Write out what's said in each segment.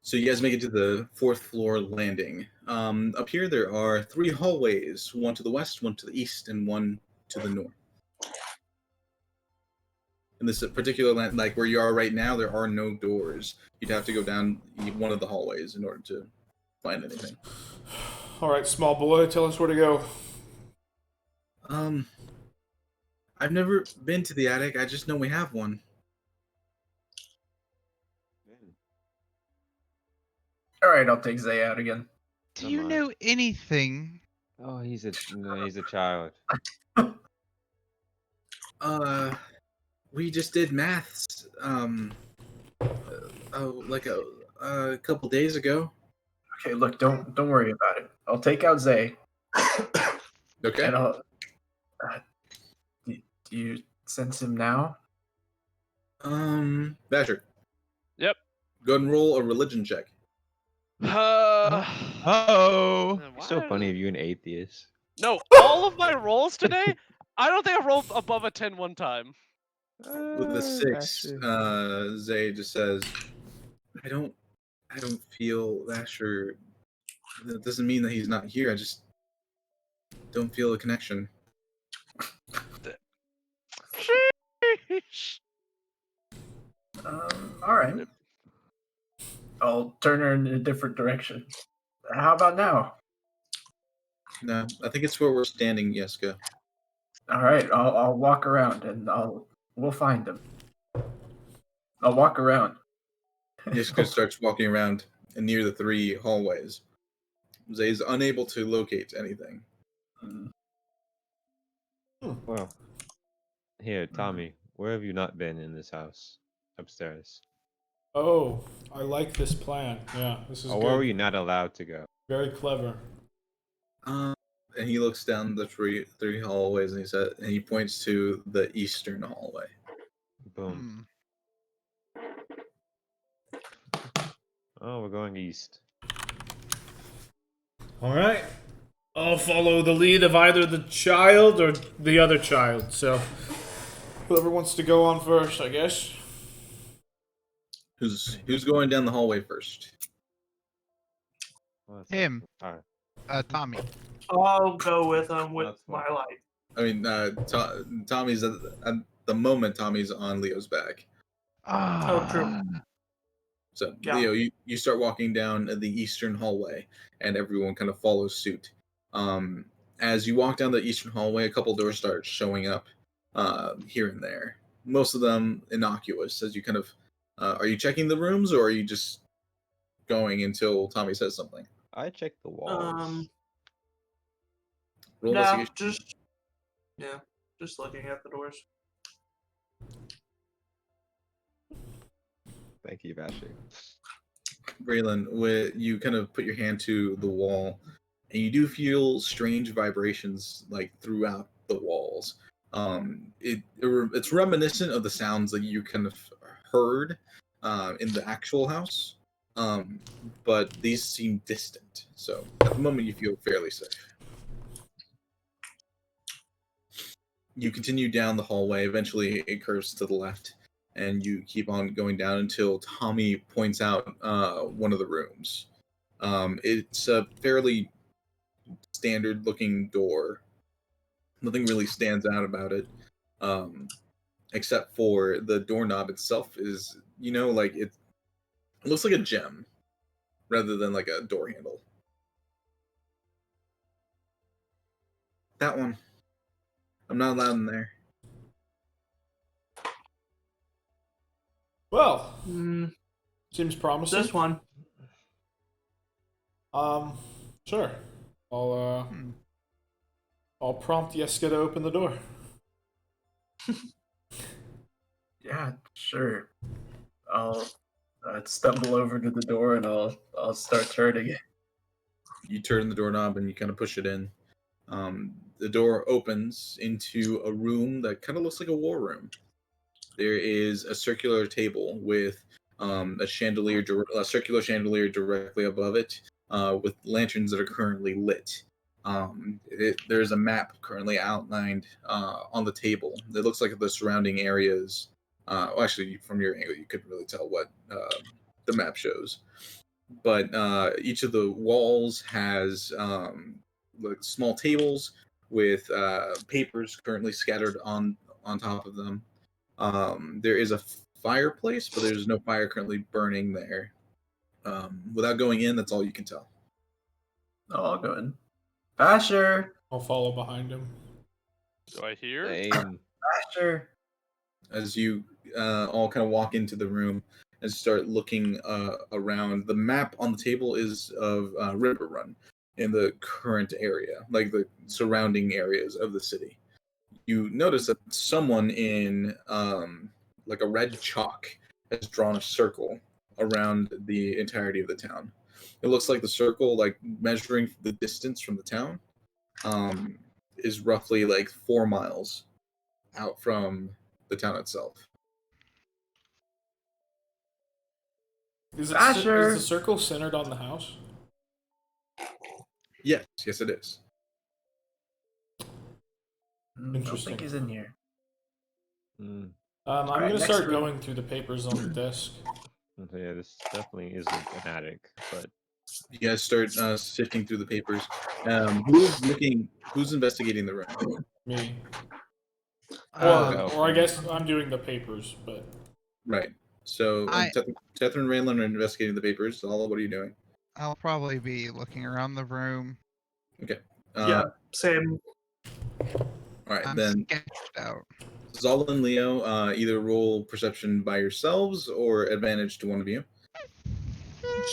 So you guys make it to the fourth floor landing. Up here, there are 3 hallways: one to the west, one to the east, and one to the north. In this particular land, like where you are right now, there are no doors. You'd have to go down one of the hallways in order to find anything. All right, small boy, tell us where to go. I've never been to the attic. I just know we have one. All right, I'll take Zay out again. Do you know anything? Oh, he's a child. We just did maths. Like a couple days ago. Okay, look, don't worry about it. I'll take out Zay. Okay. And I'll. Do you sense him now? Basher. Yep. Go ahead and roll a religion check. Oh. It's so funny if you're an atheist. No, all of my rolls today, I don't think I've rolled above a 10 one time. With the 6, Zay just says, I don't feel Basher. That doesn't mean that he's not here. I just don't feel a connection. Sheesh. All right. I'll turn her in a different direction. How about now? No, I think it's where we're standing, Yeska. All right, I'll walk around and we'll find him. I'll walk around. Yeska starts walking around near the 3 hallways. Zay's unable to locate anything. Well, here, Tommy, where have you not been in this house? Upstairs. Oh, I like this plan. Yeah, this is good. Where were you not allowed to go? Very clever. And he looks down the three hallways and he points to the eastern hallway. Boom. Oh, we're going east. All right. I'll follow the lead of either the child or the other child. So, whoever wants to go on first, I guess. Who's going down the hallway first? Him. All right. Tommy. I'll go with my light. I mean, Tommy's at the moment. Tommy's on Leo's back. Oh, true. So, Yeah. Leo, you start walking down the eastern hallway, and everyone kind of follows suit. As you walk down the eastern hallway, a couple doors start showing up here and there. Most of them innocuous. As you kind of, are you checking the rooms, or are you just going until Tommy says something? I checked the walls. Roll No, investigation. just looking at the doors. Thank you, Basher. Braylon, you kind of put your hand to the wall, and you do feel strange vibrations like throughout the walls. It's reminiscent of the sounds that you kind of heard in the actual house, but these seem distant. So at the moment, you feel fairly safe. You continue down the hallway. Eventually, it curves to the left, and you keep on going down until Tommy points out one of the rooms. It's a fairly standard-looking door. Nothing really stands out about it, except for the doorknob itself is, like it looks like a gem rather than like a door handle. That one. I'm not allowed in there. Well, seems promising. This one. Sure. I'll prompt Yeska to open the door. Yeah, sure. I'll stumble over to the door and I'll start turning it. You turn the doorknob and you kind of push it in. The door opens into a room that kind of looks like a war room. There is a circular table with a circular chandelier directly above it, with lanterns that are currently lit. There's a map currently outlined on the table. It looks like the surrounding areas. Actually, from your angle, you couldn't really tell what the map shows. but each of the walls has like small tables with papers currently scattered on top of them. There is a fireplace, but there's no fire currently burning there. Without going in, that's all you can tell. Oh, I'll go in. Basher! I'll follow behind him. Do I hear? Same. Basher! As you all kind of walk into the room and start looking around, the map on the table is of River Run in the current area, like the surrounding areas of the city. You notice that someone in like a red chalk has drawn a circle around the entirety of the town. It looks like the circle, like measuring the distance from the town, is roughly like 4 miles out from the town itself. Is Basher! the circle centered on the house? Yes, it is. Don't Interesting. think he's in here. Mm. I'm Alright, gonna next start room. going through the papers on the desk. So yeah, this definitely isn't an attic, but You guys start sifting through the papers. Who's investigating the room? Me. Uh, Or I guess I'm doing the papers, but Right. So I- Tethra and Raylan are investigating the papers. Zala, what are you doing? I'll probably be looking around the room. Okay. Yeah, same. All right, I'm then sketched out. Zala and Leo, either roll perception by yourselves or advantage to one of you.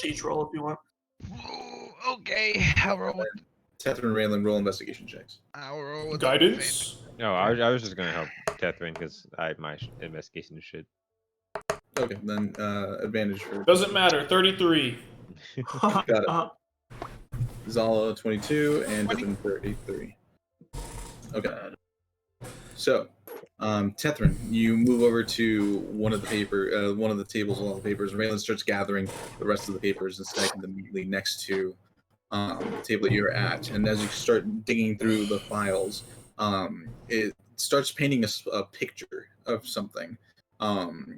Siege roll if you want. Ooh, okay, I'll roll with, Tethra and Raylan roll investigation checks. I'll roll with guidance. no, I was just gonna help Catherine because my investigation is shit. Okay, then advantage for Doesn't matter. 33. Got it. Uh, Zala 22 and Tethran 33. Okay. So, Tethran, you move over to one of the tables with all the papers. Raylan starts gathering the rest of the papers and stacking them neatly next to the table that you're at. And as you start digging through the files, it starts painting a picture of something.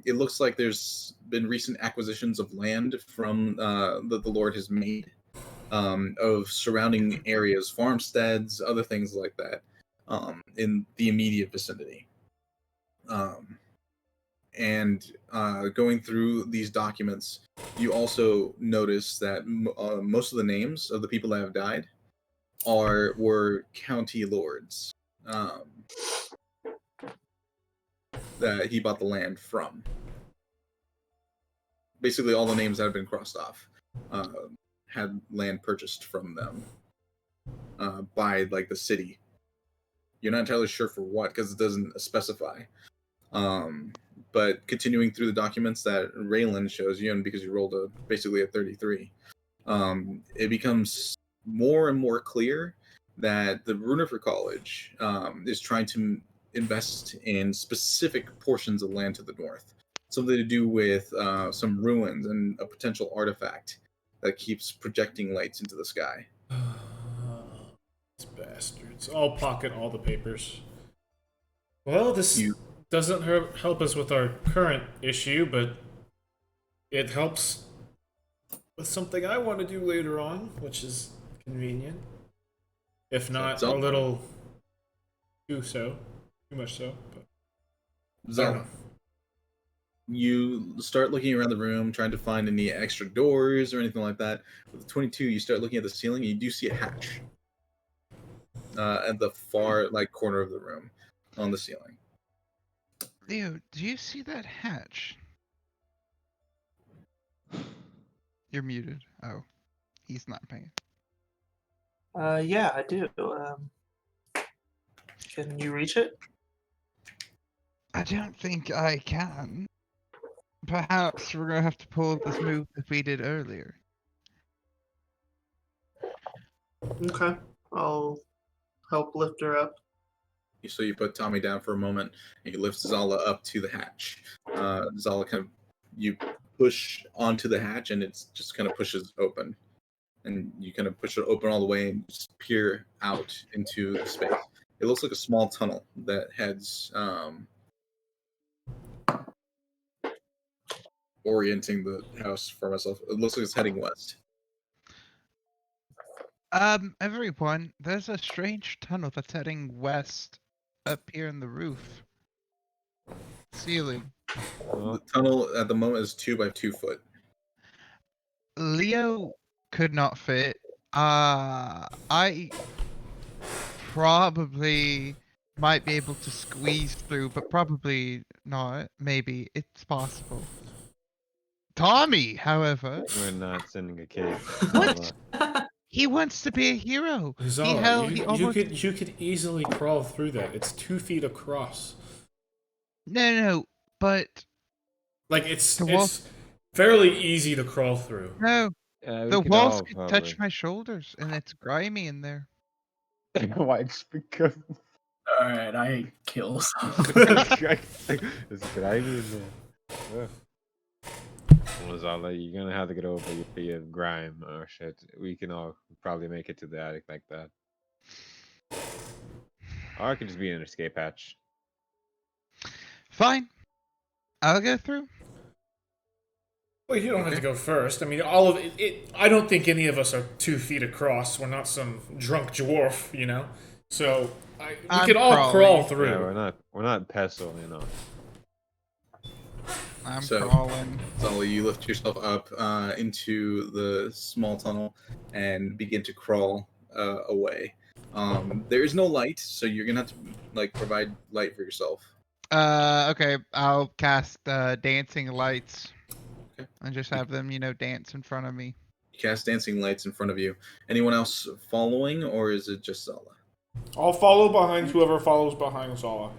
It looks like there's been recent acquisitions of land from that the Lord has made, of surrounding areas, farmsteads, other things like that, in the immediate vicinity. And going through these documents, you also notice that most of the names of the people that have died were county lords that he bought the land from. Basically, all the names that have been crossed off had land purchased from them by like the city. You're not entirely sure for what because it doesn't specify. But continuing through the documents that Raylan shows you, and because you rolled basically a 33, it becomes more and more clear that the Runefer College is trying to invest in specific portions of land to the north. Something to do with some ruins and a potential artifact that keeps projecting lights into the sky. These bastards. I'll pocket all the papers. Well, this doesn't help us with our current issue, but it helps with something I want to do later on, which is convenient. If not a little too much so. But Zala, you start looking around the room, trying to find any extra doors or anything like that. With the 22, you start looking at the ceiling, and you do see a hatch at the far corner of the room on the ceiling. Leo, do you see that hatch? You're muted. Oh, he's not paying. yeah, I do. Can you reach it? I don't think I can. Perhaps we're gonna have to pull this move that we did earlier. Okay, I'll help lift her up. So you put Tommy down for a moment, and you lift Zala up to the hatch. Zala you push onto the hatch, and it just kind of pushes open. And you kind of push it open all the way and just peer out into the space. It looks like a small tunnel that heads orienting the house for myself. It looks like it's heading west. Everyone, there's a strange tunnel that's heading west up here in the roof ceiling. The tunnel at the moment is 2 by 2 foot. Leo could not fit. I probably might be able to squeeze through, but probably not. Maybe it's possible. Tommy, however, We're not sending a kid. What? he wants to be a hero. Zala, he you almost could easily crawl through that. It's 2 feet across. no, but Like it's The wall- it's fairly easy to crawl through. no, Yeah, we the could walls all could probably. touch my shoulders, and it's grimy in there. Why? Just because. All right, I kill some. It's a good idea. Yeah. Well, Zala, you're gonna have to get over your fear of grime or shit. We can all probably make it to the attic like that. Or it could just be an escape hatch. Fine, I'll go through. Well, you don't have to go first. I mean, all of it. I don't think any of us are 2 feet across. We're not some drunk dwarf, you know. So we I'm can all crawling. crawl through. Yeah, we're not pestle, you know. I'm So- crawling. Sully, you lift yourself up into the small tunnel and begin to crawl away. There is no light, so you're gonna have to like provide light for yourself. Okay, I'll cast dancing lights. Okay. And just have them, dance in front of me. You cast dancing lights in front of you. Anyone else following, or is it just Zala? I'll follow behind whoever follows behind Zala.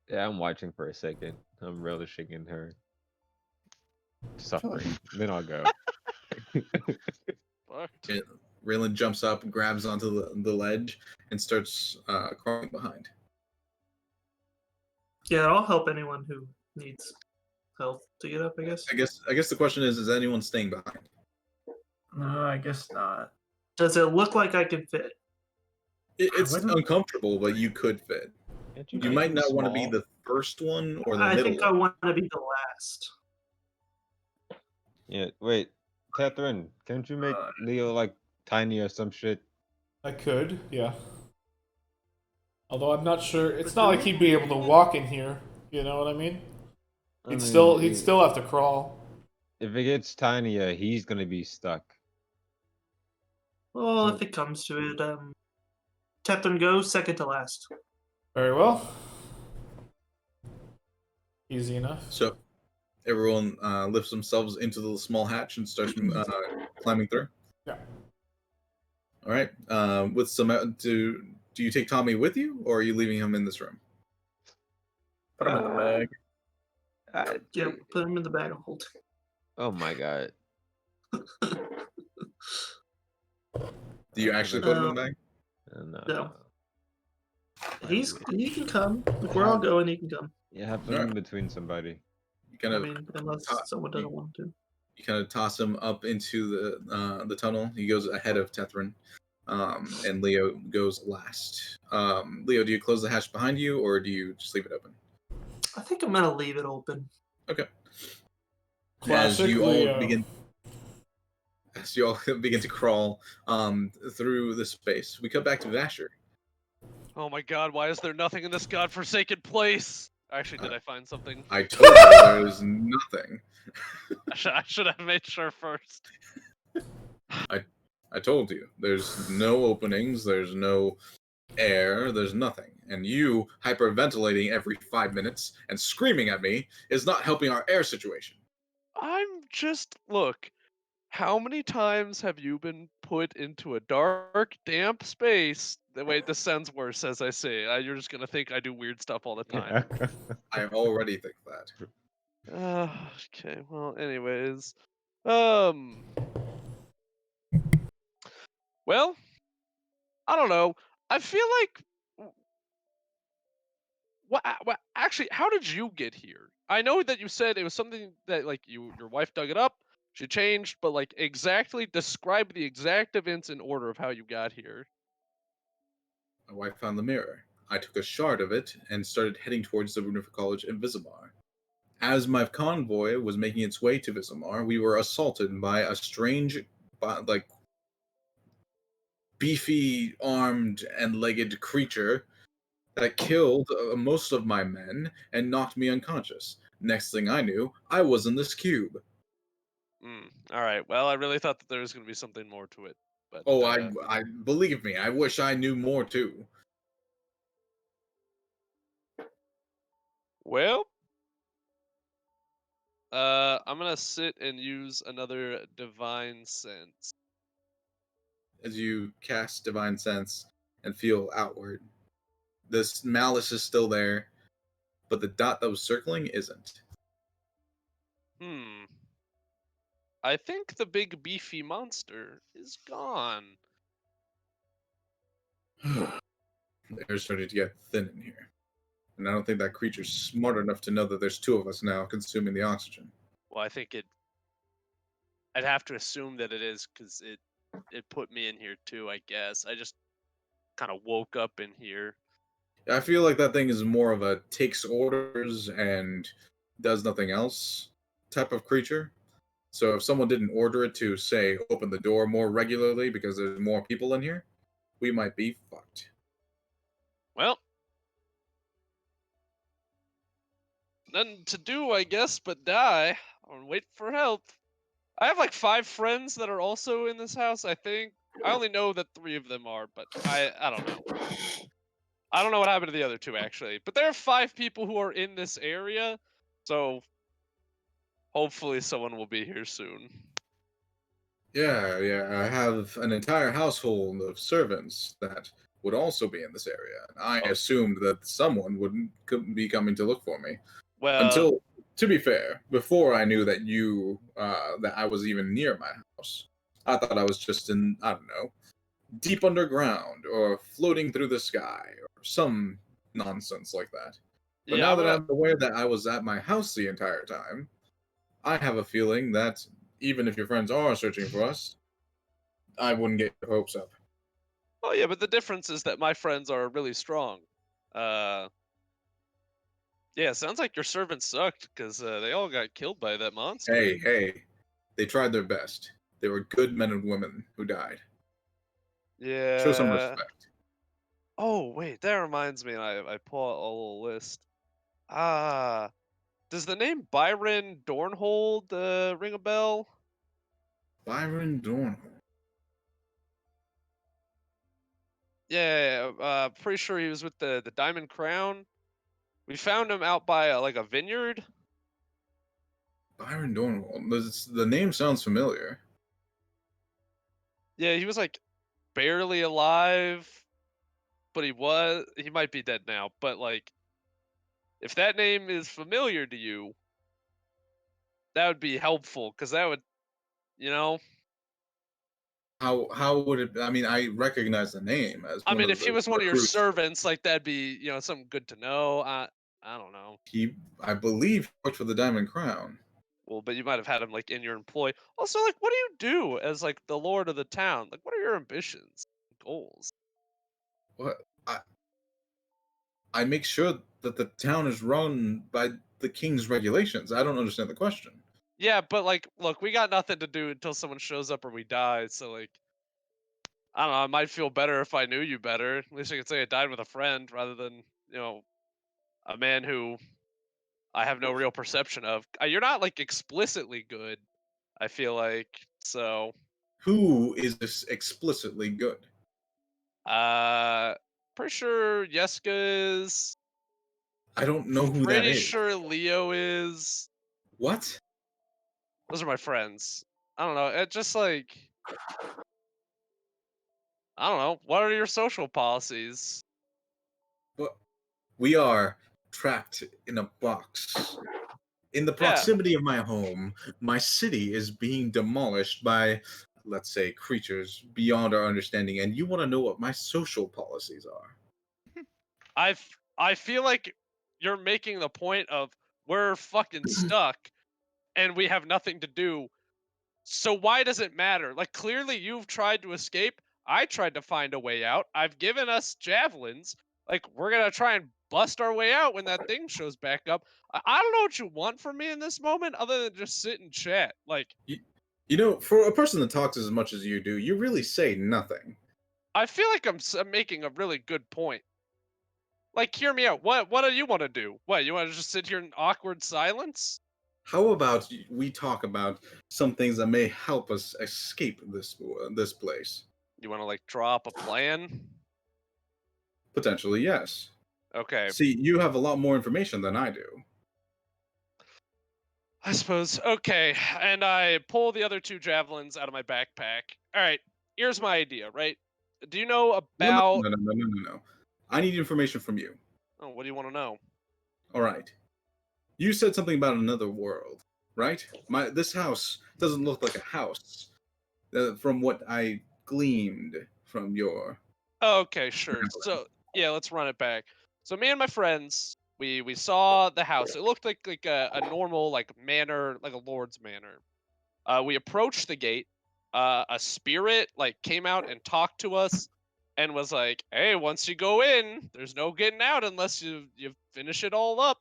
Yeah, I'm watching for a second. I'm relishing in her suffering. Then I'll go. Fucked. Raylan jumps up, grabs onto the ledge, and starts crawling behind. Yeah, I'll help anyone who needs help to get up, I guess. I guess the question is anyone staying behind? No, I guess not. Does it look like I can fit? It's I wouldn't- uncomfortable, but you could fit. Can't You make might them not want to be small? the first one or the I middle think I one. want to be the last. Yeah, wait. Catherine, can't you make Leo like tiny or some shit? I could, yeah. Although I'm not sure. It's not like he'd be able to walk in here. You know what I mean? I He'd mean, still have to crawl. If it gets tinier, he's gonna be stuck. Well, So- if it comes to it, Tepton goes second to last. Very well. Easy enough. So everyone lifts themselves into the small hatch and starts climbing through. Yeah. All right. With some, do you take Tommy with you, or are you leaving him in this room? Put him in the bag. Yeah, put him in the bag and hold. Oh my god. Do you actually put him in the bag? No. No. He can come. If we're all going, he can come. Yeah, put him between somebody. You kind I of mean, unless someone doesn't want to. toss him up into the tunnel. He goes ahead of Tethrin, and Leo goes last. Leo, do you close the hatch behind you, or do you just leave it open? I think I'm gonna leave it open. Okay. Classic Leo. As you all begin to crawl through the space, we cut back to Vasher. Oh my god, why is there nothing in this godforsaken place? Actually, did I find something? I told you there's nothing. I should have made sure first. I told you there's no openings, there's no air, there's nothing. And you hyperventilating every 5 minutes and screaming at me is not helping our air situation. I'm just look. How many times have you been put into a dark, damp space? Wait, this sounds worse as I say. You're just gonna think I do weird stuff all the time. I already think that. Okay. Well, anyways, well, I don't know. I feel like what actually, how did you get here? I know that you said it was something that like your wife dug it up, she changed, but like exactly describe the exact events in order of how you got here. My wife found the mirror. I took a shard of it and started heading towards the Runifer College in Visibar. As my convoy was making its way to Visomar, we were assaulted by a strange, like, beefy armed and legged creature that killed most of my men and knocked me unconscious. Next thing I knew, I was in this cube. All right. Well, I really thought that there was going to be something more to it, but Oh, I believe me. I wish I knew more too. well, I'm gonna sit and use another divine sense. As you cast Divine Sense and feel outward, this malice is still there, but the dot that was circling isn't. I think the big beefy monster is gone. The air's starting to get thin in here. And I don't think that creature's smart enough to know that there's two of us now consuming the oxygen. Well, I think I'd have to assume that it is because it put me in here too. I guess I just kind of woke up in here. I feel like that thing is more of a takes orders and does nothing else type of creature. So if someone didn't order it to, say, open the door more regularly because there's more people in here, we might be fucked. Well, nothing to do, I guess, but die or wait for help. I have like 5 friends that are also in this house. I think I only know that 3 of them are, but I don't know. I don't know what happened to the other 2 actually. But there are 5 people who are in this area, so hopefully someone will be here soon. Yeah, I have an entire household of servants that would also be in this area. And I assumed that someone couldn't be coming to look for me. Well, Until, to be fair, before I knew that that I was even near my house, I thought I was just in, I don't know, deep underground or floating through the sky or some nonsense like that. But yeah, now that I'm aware that I was at my house the entire time, I have a feeling that even if your friends are searching for us, I wouldn't get your hopes up. Oh yeah, but the difference is that my friends are really strong. Yeah, sounds like your servants sucked because they all got killed by that monster. Hey, they tried their best. They were good men and women who died. Yeah. Show some respect. Oh wait, that reminds me. I pull out a little list. Ah, does the name Byron Dornhold ring a bell? Byron Dornhold. Yeah, pretty sure he was with the Diamond Crown. We found him out by like a vineyard. Byron Dornhold. The name sounds familiar. Yeah, he was like barely alive, but he might be dead now. But like, if that name is familiar to you, that would be helpful because that would, you know. How would it? I mean, I recognize the name as I one mean, of if he the was one of your recruits. servants, like that'd be, something good to know. I don't know. I believe, worked for the Diamond Crown. Well, but you might have had him like in your employ. Also, like, what do you do as like the lord of the town? Like, what are your ambitions, goals? What? I make sure that the town is run by the king's regulations. I don't understand the question. Yeah, but like, look, we got nothing to do until someone shows up or we die. So like, I don't know. I might feel better if I knew you better. At least I could say I died with a friend rather than a man who I have no real perception of. You're not like explicitly good. I feel like so. Who is this explicitly good? Uh, pretty sure Yeska is. I don't know who that Pretty is. sure Leo is. What? Those are my friends. I don't know. It just like I don't know. What are your social policies? What? We are trapped in a box. In the Yeah, proximity of my home, my city is being demolished by, let's say, creatures beyond our understanding, and you want to know what my social policies are? I feel like you're making the point of we're fucking stuck and we have nothing to do. So why does it matter? Like clearly you've tried to escape. I tried to find a way out. I've given us javelins. Like, we're gonna try and bust our way out when that thing shows back up. I don't know what you want from me in this moment, other than just sit and chat. Like, You know, for a person that talks as much as you do, you really say nothing. I feel like I'm making a really good point. Like, hear me out. What do you want to do? What, you want to just sit here in awkward silence? How about we talk about some things that may help us escape this place? You want to like draw up a plan? Potentially, yes. Okay. See, you have a lot more information than I do. I suppose. Okay. And I pull the other two javelins out of my backpack. All right. Here's my idea, right? Do you know No, no, about. no, no, no, no, no, no. I need information from you. Oh, what do you want to know? All right. You said something about another world, right? This house doesn't look like a house, from what I gleaned from your. Okay, sure. So, yeah, let's run it back. So, me and my friends, we saw the house. It looked like a normal, like, manor, like a lord's manor. We approached the gate. A spirit like came out and talked to us, and was like, "Hey, once you go in, there's no getting out unless you finish it all up."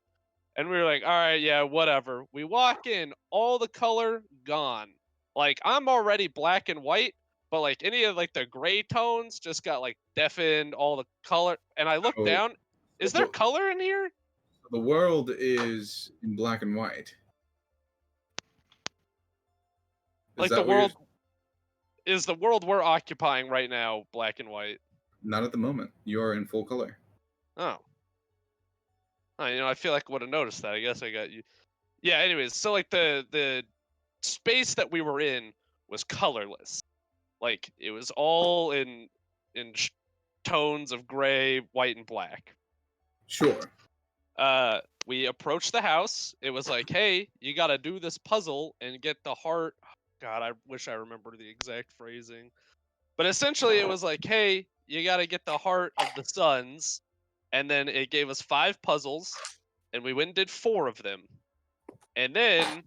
And we were like, "All right, yeah, whatever." We walk in, all the color gone. Like, I'm already black and white, but like any of like the gray tones just got like deafened. All the color, and I look Oh, down. Is there the, color in here? the world is in black and white. Is Like the that what you're? world is the world we're occupying right now black and white? Not at the moment. You are in full color. Oh. Oh, I feel like I would have noticed that. I guess I got you. Yeah. Anyways, so like the space that we were in was colorless. Like it was all in tones of gray, white, and black. Sure. We approached the house. It was like, hey, you got to do this puzzle and get the heart. God, I wish I remember the exact phrasing. But essentially, it was like, hey, you got to get the heart of the suns. And then it gave us 5 puzzles, and we went and did 4 of them. And then,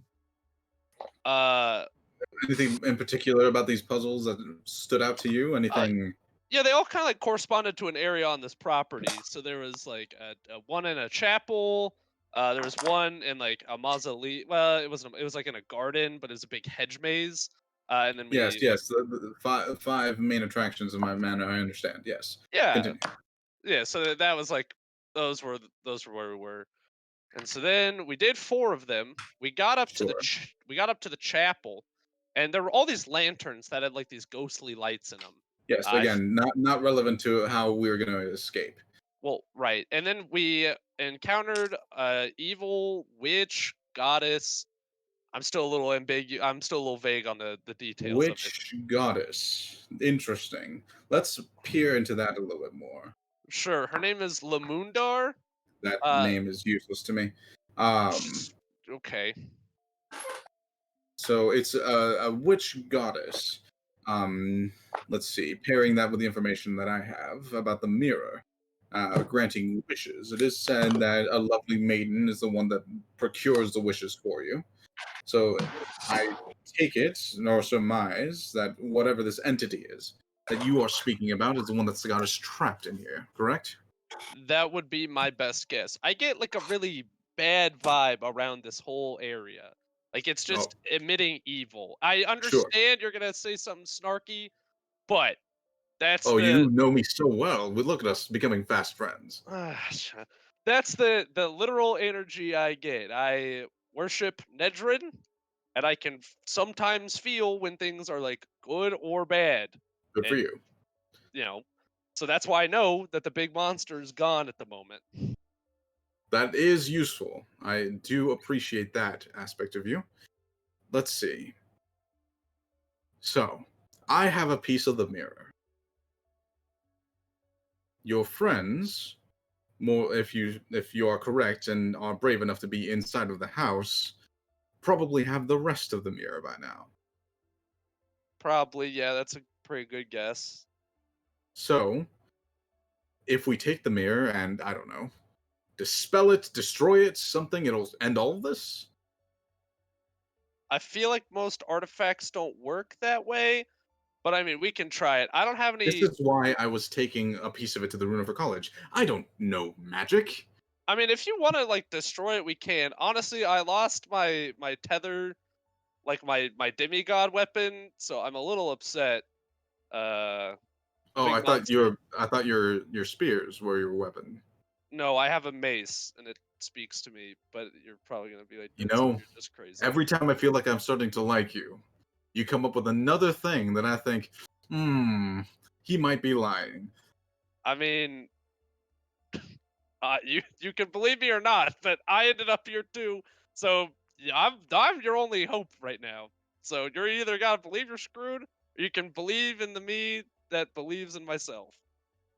Anything in particular about these puzzles that stood out to you? Anything? yeah, they all kind of like corresponded to an area on this property. So there was like a one in a chapel. There was one in like a mausoleum. Well, it was like in a garden, but it was a big hedge maze. And then Yes, we, yes. The five main attractions of my manor. I understand. Yes. yeah, Continue. yeah. So that was like those were where we were. And so then we did 4 of them. We got up to Sure. we got up to the chapel, and there were all these lanterns that had like these ghostly lights in them. Yes. Again, not relevant to how we're going to escape. Well, right. And then we encountered a evil witch goddess. I'm still a little I'm still a little vague on the details of it. Witch goddess. Interesting. Let's peer into that a little bit more. Sure, her name is Lamundar. That Uh, name is useless to me. Um. okay. So it's a witch goddess. Um. Let's see. Pairing that with the information that I have about the mirror. Granting wishes. It is said that a lovely maiden is the one that procures the wishes for you. So I take it, nor surmise, that whatever this entity is that you are speaking about is the one that's got us trapped in here, correct? That would be my best guess. I get like a really bad vibe around this whole area. Like it's Oh, just emitting evil. I sure. understand you're gonna say something snarky, but that's Oh, the you know me so well. We look at us becoming fast friends. that's the literal energy I get. I worship Nedrin, and I can sometimes feel when things are like good or bad. Good for And you. you know, so that's why I know that the big monster is gone at the moment. That is useful. I do appreciate that aspect of you. Let's see. So, I have a piece of the mirror. Your friends, more if you are correct and are brave enough to be inside of the house, probably have the rest of the mirror by now. Probably, yeah, that's a pretty good guess. So, if we take the mirror and, I don't know, dispel it, destroy it, something, it'll end all of this? I feel like most artifacts don't work that way, But I mean, we can try it. I don't have This any. is why I was taking a piece of it to the Ruin for College. I don't know magic. I mean, if you want to like destroy it, we can. Honestly, I lost my tether, like my demigod weapon, so I'm a little upset. Oh, Big I thought monster. your spears were your weapon. No, I have a mace, and it speaks to me. But you're probably gonna be like, You "Vincent, know, you're just crazy." every time I feel like I'm starting to like you, you come up with another thing that I think, he might be lying. I mean, you can believe me or not, but I ended up here too. So yeah, I'm your only hope right now. So you're either gotta believe you're screwed, or you can believe in the me that believes in myself.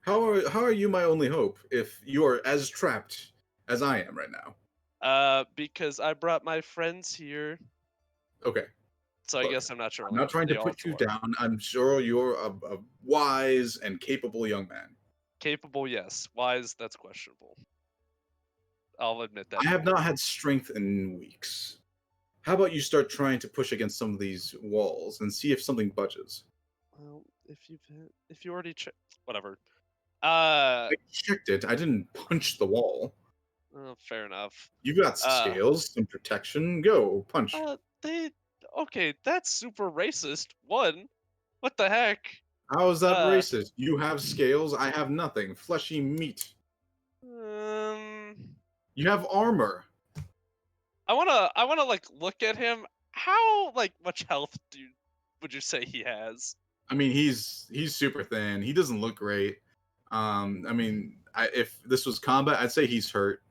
How are you my only hope if you are as trapped as I am right now? Because I brought my friends here, Okay, so I look, guess I'm not sure I'm not trying to they put you also are. down. I'm sure you're a wise and capable young man. Capable, yes. Wise, that's questionable. I'll admit that. I have not had strength in weeks. How about you start trying to push against some of these walls and see if something budges? Well, if you already whatever. Uh, I checked it. I didn't punch the wall. fair enough. You've got Uh, scales, some protection. Go punch. they okay. That's super racist. One, what the heck? How is that Uh, racist? You have scales. I have nothing. Fleshy meat. um, You have armor. I wanna like look at him. How like much health would you say he has? I mean, he's super thin. He doesn't look great. I mean, if this was combat, I'd say he's hurt.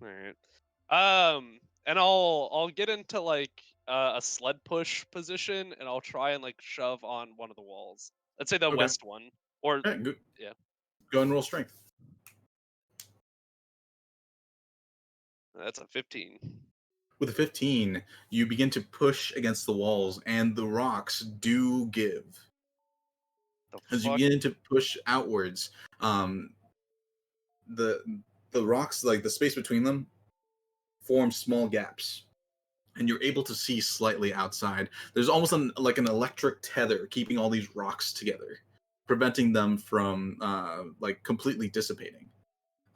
All right. And I'll get into like a sled push position, and I'll try and like shove on one of the walls. Let's say the Okay. west one, or All right, go, yeah. go and roll strength. That's a 15. With a 15, you begin to push against the walls, and the rocks do give. The As you fuck? begin to push outwards, um, the the rocks, like the space between them, form small gaps, and you're able to see slightly outside. There's almost like an electric tether keeping all these rocks together, preventing them from like completely dissipating.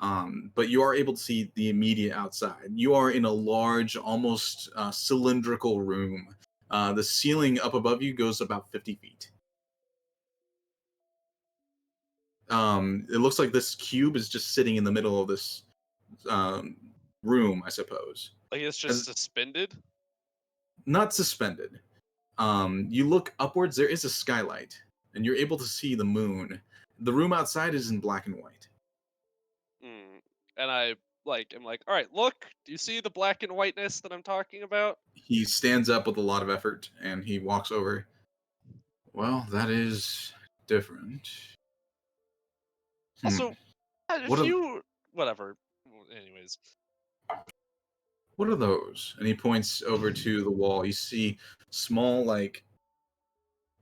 But you are able to see the immediate outside. You are in a large, almost cylindrical room. The ceiling up above you goes about 50 feet. It looks like this cube is just sitting in the middle of this um, room, I suppose. Like it's just As, suspended. not suspended. You look upwards, there is a skylight, and you're able to see the moon. The room outside is in black and white. And I like am like, all right, look. Do you see the black and whiteness that I'm talking about? He stands up with a lot of effort, and he walks over. Well, that is different. Also, What if are you whatever. Anyways, what are those? And he points over to the wall. You see small, like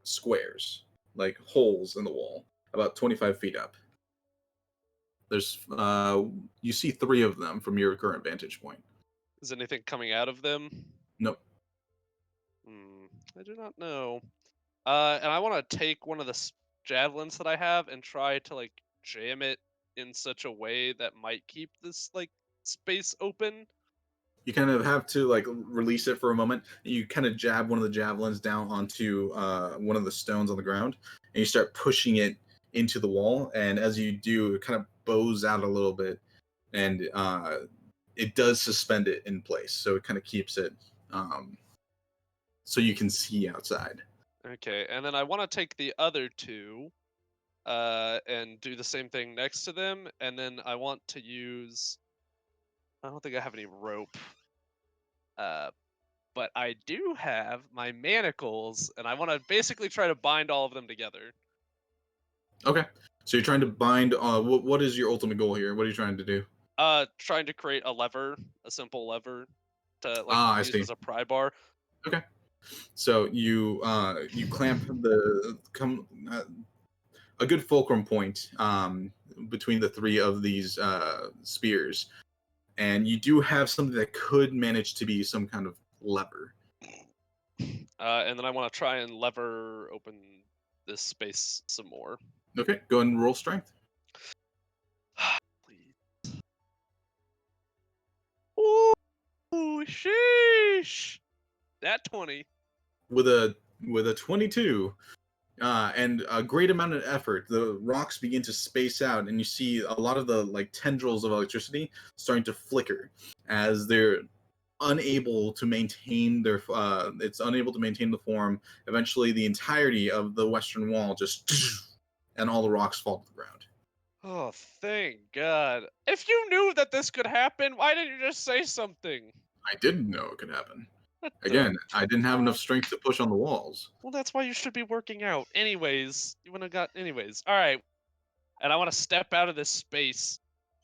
squares, like holes in the wall, about 25 feet up. There's you see 3 of them from your current vantage point. is anything coming out of them? Nope. I do not know. And I want to take one of the javelins that I have and try to like jam it in such a way that might keep this like space open. You kind of have to like release it for a moment. You kind of jab one of the javelins down onto one of the stones on the ground, and you start pushing it into the wall. And as you do, it kind of bows out a little bit, and it does suspend it in place. So it kind of keeps it so you can see outside. Okay, and then I want to take the other 2 and do the same thing next to them, and then I want to use. I don't think I have any rope. But I do have my manacles, and I want to basically try to bind all of them together. Okay. So you're trying to bind. What is your ultimate goal here? What are you trying to do? Trying to create a simple lever to like I use see. as a pry bar. Okay. So you clamp a good fulcrum point between the 3 of these spears, and you do have something that could manage to be some kind of lever. And then I want to try and lever open this space some more. Okay, go ahead and roll strength. Please. Ooh, sheesh! That 20. With a 22, and a great amount of effort, the rocks begin to space out, and you see a lot of the like tendrils of electricity starting to flicker as they're unable to maintain their. It's unable to maintain the form. Eventually, the entirety of the western wall just and all the rocks fall to the ground. Oh, thank God. If you knew that this could happen, why didn't you just say something? I didn't know it could happen. What the Again, I didn't have enough fuck? strength to push on the walls. Well, that's why you should be working out. Anyways, you wouldn't have got. Anyways, all right. And I want to step out of this space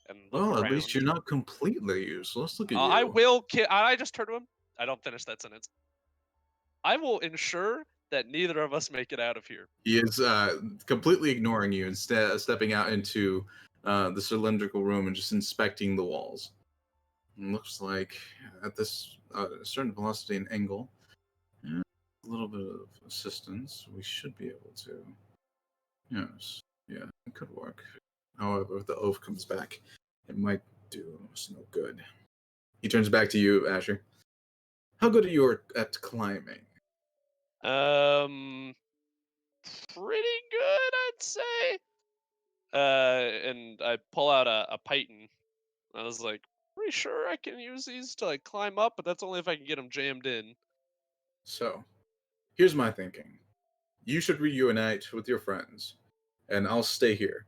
and look Well, around. at least you're not completely useless. Look at you. I will. I just turned to him. I don't finish that sentence. I will ensure that neither of us make it out of here. He is completely ignoring you and stepping out into the cylindrical room and just inspecting the walls. It looks like at this certain velocity and angle, a little bit of assistance, we should be able to. Yes, yeah, it could work. However, if the oath comes back, it might do us no good. He turns back to you, Asher. How good are you at climbing? Pretty good, I'd say. And I pull out a python. I was like, pretty sure I can use these to like climb up, but that's only if I can get them jammed in. So, here's my thinking. You should reunite with your friends, and I'll stay here.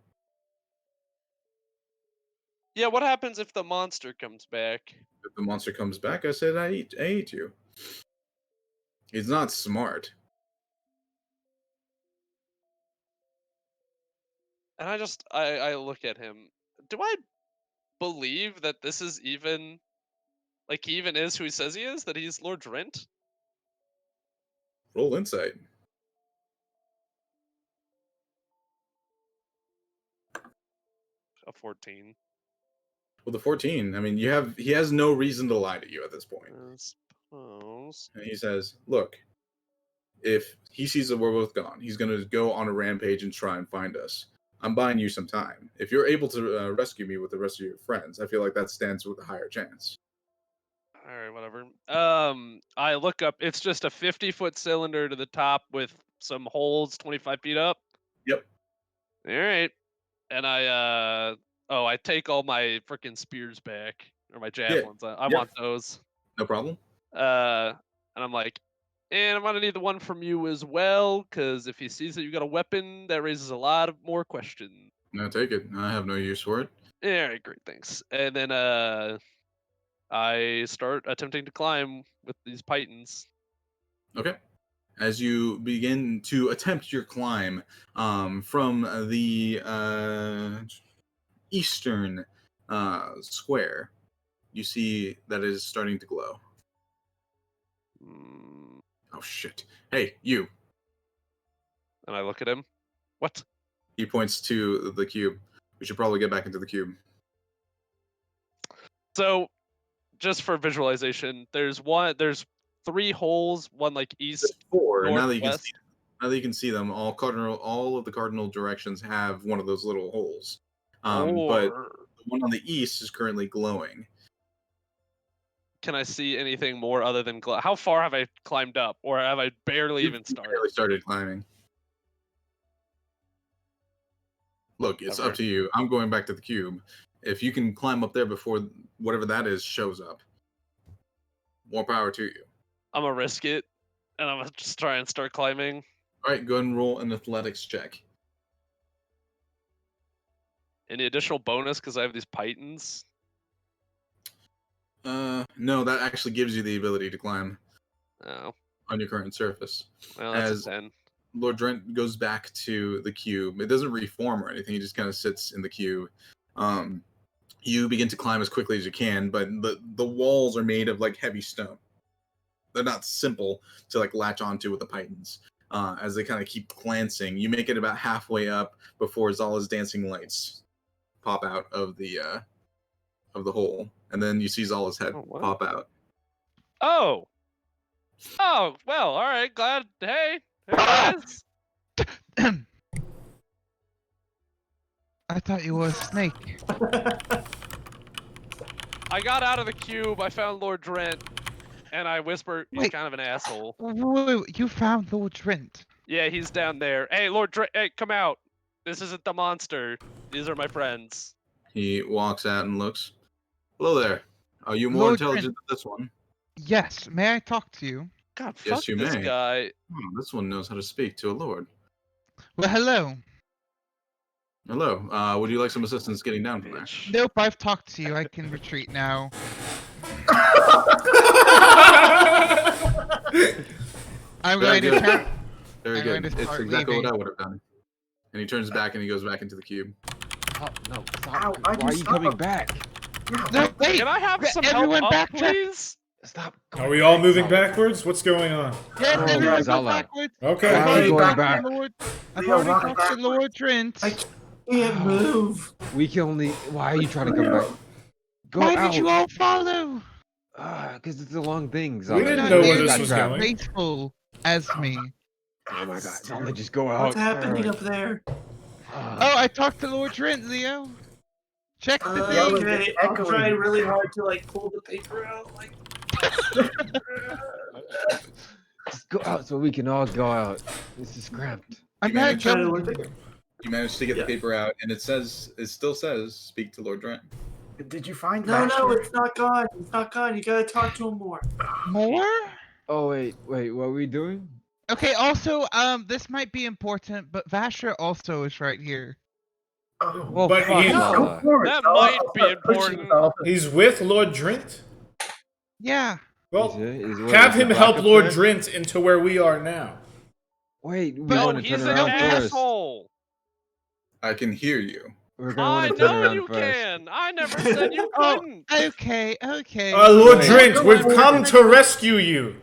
Yeah, what happens if the monster comes back? If the monster comes back, I said I ate you. He's not smart. And I look at him. Do I believe that this is even like he even is who he says he is? That he's Lord Drent? Roll insight. A 14. Well, the 14. I mean, he has no reason to lie to you at this point. I suppose. And he says, "Look, if he sees that we're both gone, he's going to go on a rampage and try and find us. I'm buying you some time. If you're able to rescue me with the rest of your friends, I feel like that stands with a higher chance." All right, whatever. I look up. It's just a 50-foot cylinder to the top with some holes 25 feet up. Yep. All right. And I take all my freaking spears back or my javelins. I yeah. want those. No problem. And I'm like, and I'm gonna need the one from you as well, because if he sees that you got a weapon, that raises a lot of more questions. No, take it. I have no use for it. All right, great, thanks. And then I start attempting to climb with these pythons. Okay. As you begin to attempt your climb from the eastern square, you see that it is starting to glow. Mm, Oh, shit. Hey, you. and I look at him. What? He points to the cube. We should probably get back into the cube. So, just for visualization, there's 3 holes, one like east, There's 4. north, Now that you can west. see, now that you can see them, all of the cardinal directions have one of those little holes. But the one on the east is currently glowing. Can I see anything more other than how far have I climbed up, or have I barely even started? Barely started climbing. Look, it's up to you. I'm going back to the cube. If you can climb up there before whatever that is shows up, more power to you. I'm gonna risk it, and I'm gonna just try and start climbing. All right, go ahead and roll an athletics check. Any additional bonus because I have these pythons? No, that actually gives you the ability to climb Oh, on your current surface. well, that's As a 10. Lord Drent goes back to the cube, it doesn't reform or anything. He just kind of sits in the cube. You begin to climb as quickly as you can, but the walls are made of like heavy stone. They're not simple to like latch onto with the pythons. As they kind of keep glancing, you make it about halfway up before Zala's dancing lights pop out of the hole, and then you see Zala's head Oh, what? pop out. Oh, Oh, well, all right. Glad. Hey guys. I thought you were a snake. I got out of the cube. I found Lord Drent, and I whispered, "He's Wait. kind of an asshole." Wait, you found Lord Trent. Yeah, he's down there. Hey, Lord Drent, hey, come out. This isn't the monster. These are my friends. He walks out and looks. Hello there. Are you more Lord intelligent than this one? Yes, may I talk to you? God, Yes, fuck you this may. guy. This one knows how to speak to a lord. Well, hello. Hello. Would you like some assistance getting down from there? Bitch. Nope, I've talked to you. I can retreat now. I'm Very going to good. turn. Very I'm good. going to It's start exactly what leaving. I would have done. And he turns back and he goes back into the cube. Oh, no, stop. Ow, Why are you stop coming him. back? No, wait! Can I have Get some everyone help up, backtrack. please? Stop. Are we all moving backwards? What's going on? Yes, Oh, everyone go Zala. backwards. Okay. Why are we Hey, going back back? I've Leo, already walk talked to backwards. Lord Trent. I can't move. We can only. Why are you trying to come back? Go Why out. did you all follow? Because it's a long thing. We Zala. didn't Not know where nearly this was as going. graceful as me. Oh my god, Zala, just go out. What's happening up there? Oh, I talked to Lord Trent, Leo. Check the Yeah, thing. it's Okay, I'm echoing. trying really hard to like pull the paper out. Like, Just go out so we can all go out. This is cramped. I'm You not managed- trying to going. look at You managed to get Yeah. the paper out, and it still says, speak to Lord Drent. Did you find No, Vasher? it's not gone. It's not gone. You gotta talk to him more. More? Oh wait, what are we doing? Okay, also, this might be important, but Vasher also is right here. Oh, Well, But fuck he- go Zala. for it. That I'll might start be pushing important. Zala. He's with Lord Drint? Yeah. Well, Is have the him help backup Lord plan? Drint into where we are now. Wait, we But- want No, to he's turn an around first. asshole. I can hear you. We're gonna I want to turn know around you first. can. I never said you Oh, couldn't. okay. Lord Wait. Drint, we've come to rescue you.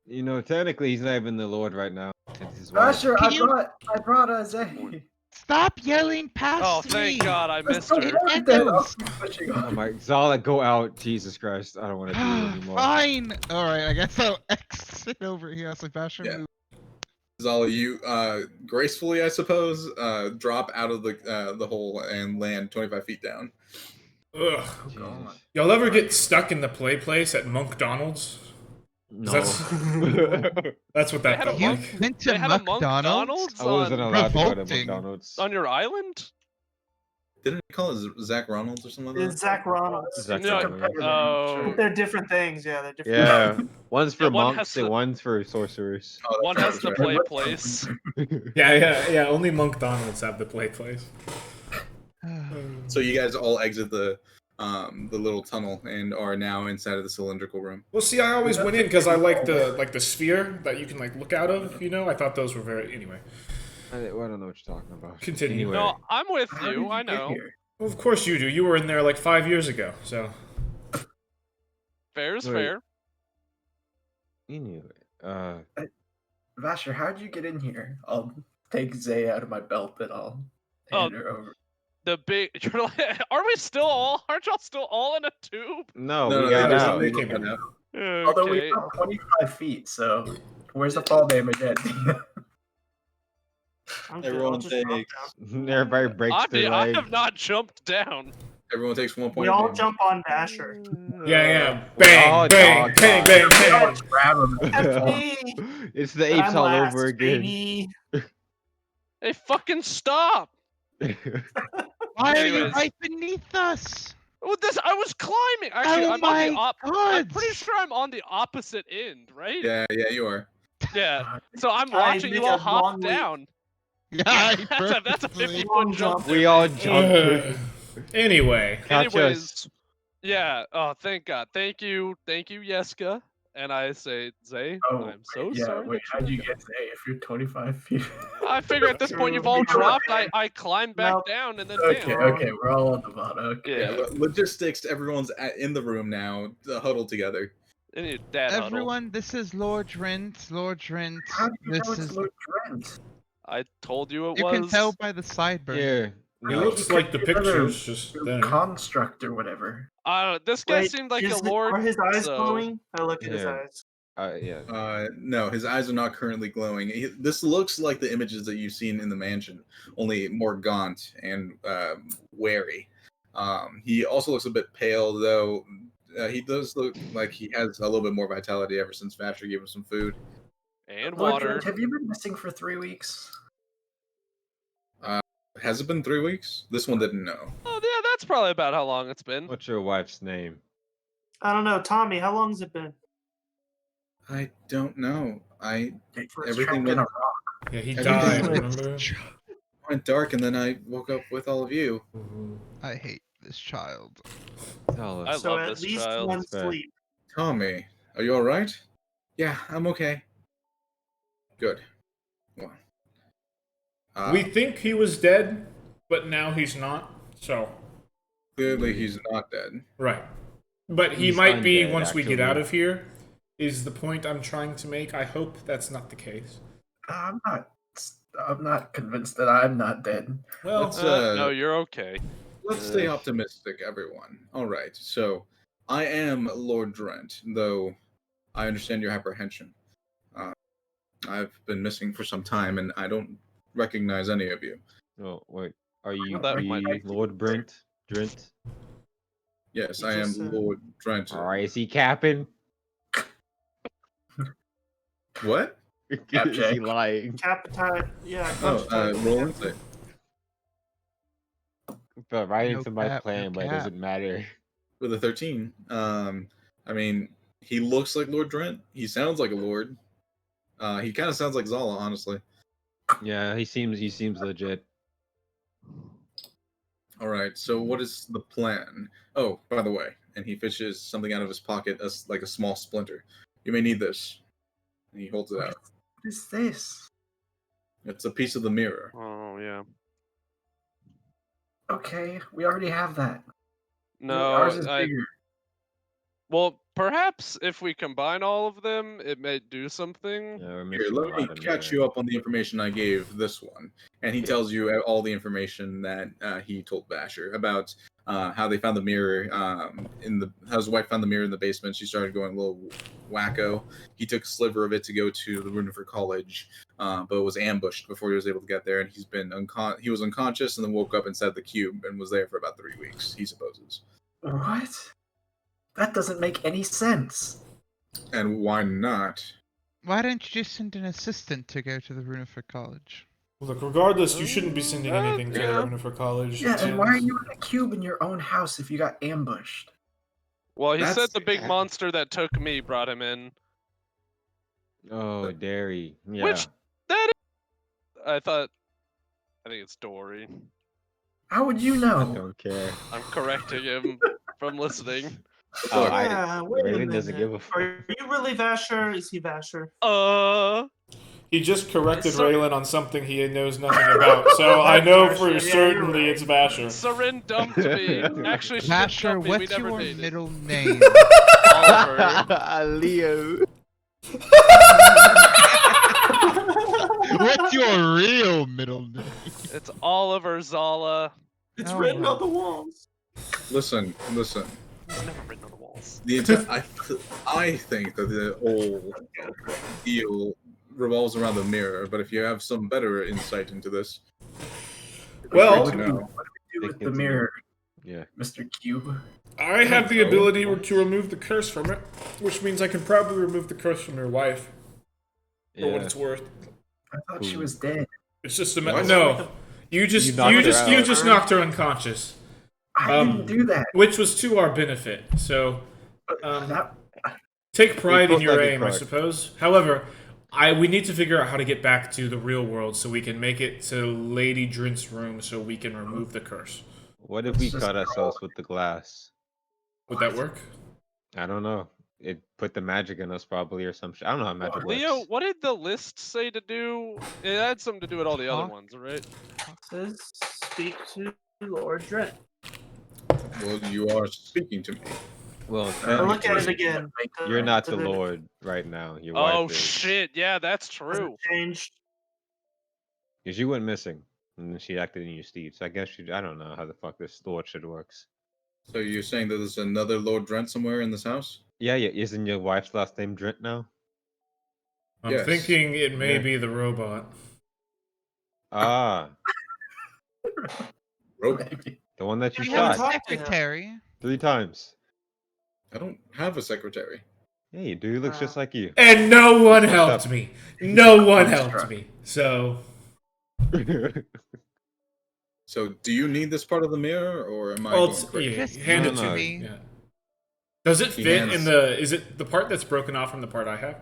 You know, technically, he's not even the Lord right now. It's his wife. Vasher, Can you- I brought Zay. Stop yelling past Oh, me. thank God I missed Don't her. worry, then. I'll Echoes. keep pushing Oh on. my, Zala, go out! Jesus Christ, I don't want to do it anymore. Fine. All right, I guess I'll exit over here. So Vasher Yeah. move. Zala, you gracefully, I suppose, drop out of the hole and land 25 feet down. Ugh. Jesus. Y'all ever get stuck in the play place at McDonald's? No. That's what They that had a felt You like. went to They had a McDonald's? McDonald's I wasn't on, allowed to go to Revolting. McDonald's. on your island? Didn't he call it Zach Ronalds or something like It's that? Zach Ronalds. Zach No, Ronalds. oh. They're different things. Yeah, they're different. Yeah, one's for Yeah, one monks has and to- one's for sorcerers. Oh, that's One right, has that's to right. play place. Yeah. Only McDonald's have the play place. So you guys all exit the little tunnel and are now inside of the cylindrical room. Well, see, I always went in because I like the sphere that you can like look out of. You know, I thought those were very. Anyway, I don't know what you're talking about. Continue. Anyway, No, I'm with How did you. I get know. here? well, of course you do. You were in there like 5 years ago. So Fair is Wait. fair. anyway, Vasher, how'd you get in here? I'll take Zay out of my belt and I'll hand her over. The big. You're like, are we still all? Aren't y'all still all in a tube? no, No, we no, got they out. just- They came out. Although we Okay. have 25 feet, so where's the fall damage at? I'm good. I'll Everyone just drop takes. down. Everybody breaks their I leg. have not jumped down. Everyone takes 1 point. We of all damage. jump on Basher. yeah. Oh, Bang, bang, dog, bang, dog. bang, bang. Grab him. That's me. It's the apes I'm all last, over again. baby. Hey, fucking stop! Why are you Anyways. right beneath us? Well, I was climbing. Actually, Oh I'm on the my I'm pretty gods. sure I'm on the opposite end, right? Yeah, you are. Yeah. So I'm I watching make you all a hop long leap. down. Yeah, That's a perfectly. 50-foot jump. We all jumped. Anyway, Catch us. Anyways, yeah. Oh, thank God. Thank you, Yeska. And I say, Zay, Oh, I'm so yeah, sorry. wait, that you how'd you were get Zay if you're 25 feet? I figure at this point you've all dropped. I climb back Nope. down and then Okay, down. okay, we're all on the bottom. Okay. Yeah. Logistics. Everyone's in the room now, huddled together. And you dad huddle. Everyone, this is Lord Drent. Lord Drent. How do you know This it's is. Lord Trent? I told you it You was. can tell by the sideburn. Here. it no. looks like the pictures just there. Construct or whatever. This guy Wait, seemed like a is lord. Are his eyes so- glowing? I look at his Yeah. eyes. Yeah. No, his eyes are not currently glowing. This looks like the images that you've seen in the mansion, only more gaunt and wary. He also looks a bit pale, though. He does look like he has a little bit more vitality ever since Vasher gave him some food. And Lord water. Dredd, have you been missing for 3 weeks? Has it been 3 weeks? This one didn't know. Oh yeah, that's probably about how long it's been. What's your wife's name? I don't know, Tommy. How long has it been? I don't know. It's Everything trapped in a went- rock. Yeah, he Everything died, went- remember? went dark, and then I woke up with all of you. I hate this child. Tell I us. So love at this least child. one That's fair. sleep. Tommy, are you all right? Yeah, I'm okay. Good. Well, We think he was dead, but now he's not. So, clearly he's not dead. right. But he He's might be undead, once we get actually. out of here, is the point I'm trying to make. I hope that's not the case. I'm not convinced that I'm not dead. Well, Let's No, you're okay. let's stay optimistic, everyone. All right. So, I am Lord Drent, though I understand your apprehension. I've been missing for some time, and I don't recognize any of you. Oh wait, are you That are might you Lord Brent? Drent? Yes, You I am just said- Lord Drent. All right, is he capping? What? Is Jack. he lying? Capitite. Yeah. Oh, Capitite. roll insight. Fell right No into my cap, no plan, but it cap. doesn't matter. With a 13. I mean, he looks like Lord Drent. He sounds like a lord. He kind of sounds like Zala, honestly. Yeah, he seems legit. All right. So, what is the plan? Oh, by the way, and he fishes something out of his pocket, like a small splinter. You may need this. And he holds it out. What is this? It's a piece of the mirror. Oh yeah. Okay, we already have that. No, Ours is bigger. well, perhaps if we combine all of them, it may do something. Yeah, we're Here, missing a let me lot of catch mirror. you up on the information I gave this one. And he tells you all the information that he told Basher about how they found the mirror how his wife found the mirror in the basement. She started going a little wacko. He took a sliver of it to go to the Runefer College, but was ambushed before he was able to get there. And he was unconscious and then woke up inside the cube and was there for about 3 weeks, he supposes. What? That doesn't make any sense. And why not? Why don't you just send an assistant to go to the Runefer College? look, regardless, you shouldn't be sending anything to yeah. the for college. Yeah, and why are you in a cube in your own house if you got ambushed? Well, he said That's- the big monster that took me brought him in. Oh, Derry. Yeah. Which that is, I think it's Dory. How would you I know? don't care. I'm correcting him from listening. Oh, Look, Yeah, wait a Raven minute. doesn't give a fuck. Are you really Vasher? Is he Vasher? He just corrected So- Raylan on something he knows nothing about, so I know for Yeah, you're certainly right. it's Basher. Sarin dumped me. Actually, she didn't Vasher, dump me. We what's never your dated. middle name? Oliver. Leo. What's your real middle name? It's Oliver Zala. It's Oh, written wow. on the walls. Listen. It's never written on the walls. I think that the whole deal revolves around the mirror, but if you have some better insight into this, Well- What do we no. do with the Continue. mirror, Yeah. Mr. Cube? I have the So- ability to remove the curse from it, which means I can probably remove the curse from your wife, for what Yeah. it's worth. I thought she Cool. was dead. It's just a What? no. You just knocked her you out. just knocked her unconscious, I didn't do that. which was to our benefit. So That- take pride in both your gotta be aim, I correct. suppose. However, we need to figure out how to get back to the real world so we can make it to Lady Drint's room so we can remove the curse. What if we Let's just cut crawl. ourselves with the glass? Would that work? I don't know. It put the magic in us probably or some shit. I don't know how magic Leo, works. what did the list say to do? It had something to do with all the other Huh? ones, right? Says speak to Lord Dredd. well, you are speaking to me. Well, Or Look at it technically, again. you're not the Did it- Lord right now. Your Oh wife is. shit! Yeah, that's has true. it changed? Because you went missing. And then she acted in your steed. So I guess I don't know how the fuck this Lord shit works. So you're saying that there's another Lord Drent somewhere in this house? Yeah, isn't your wife's last name Drent now? I'm Yes. thinking it may Yeah. be the robot. Ah, Robot. Maybe. the one that you We We have haven't a shot talked to him. secretary. 3 times. I don't have a secretary. Yeah, you do. He looks just like you. And no one fucked helped up. me. No one Construct. helped me. So So, do you need this part of the mirror, or am I Well, going crazy? yeah, Just hand no, it to no. me. Yeah. Does it He fit in hands- the? Is it the part that's broken off from the part I have?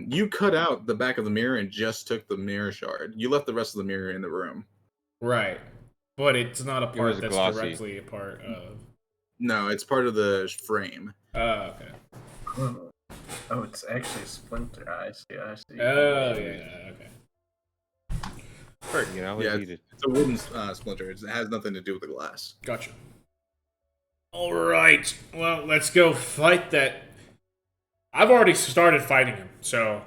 You cut out the back of the mirror and just took the mirror shard. You left the rest of the mirror in the room. Right, but it's not a was part that's glossy. directly a part of. No, it's part of the frame. Okay. Oh, it's actually a splinter. I see. I see. Oh yeah. Okay. You know, Yeah, we needed. It's a wooden splinter. It has nothing to do with the glass. Gotcha. All right. Well, let's go fight that. I've already started fighting him, so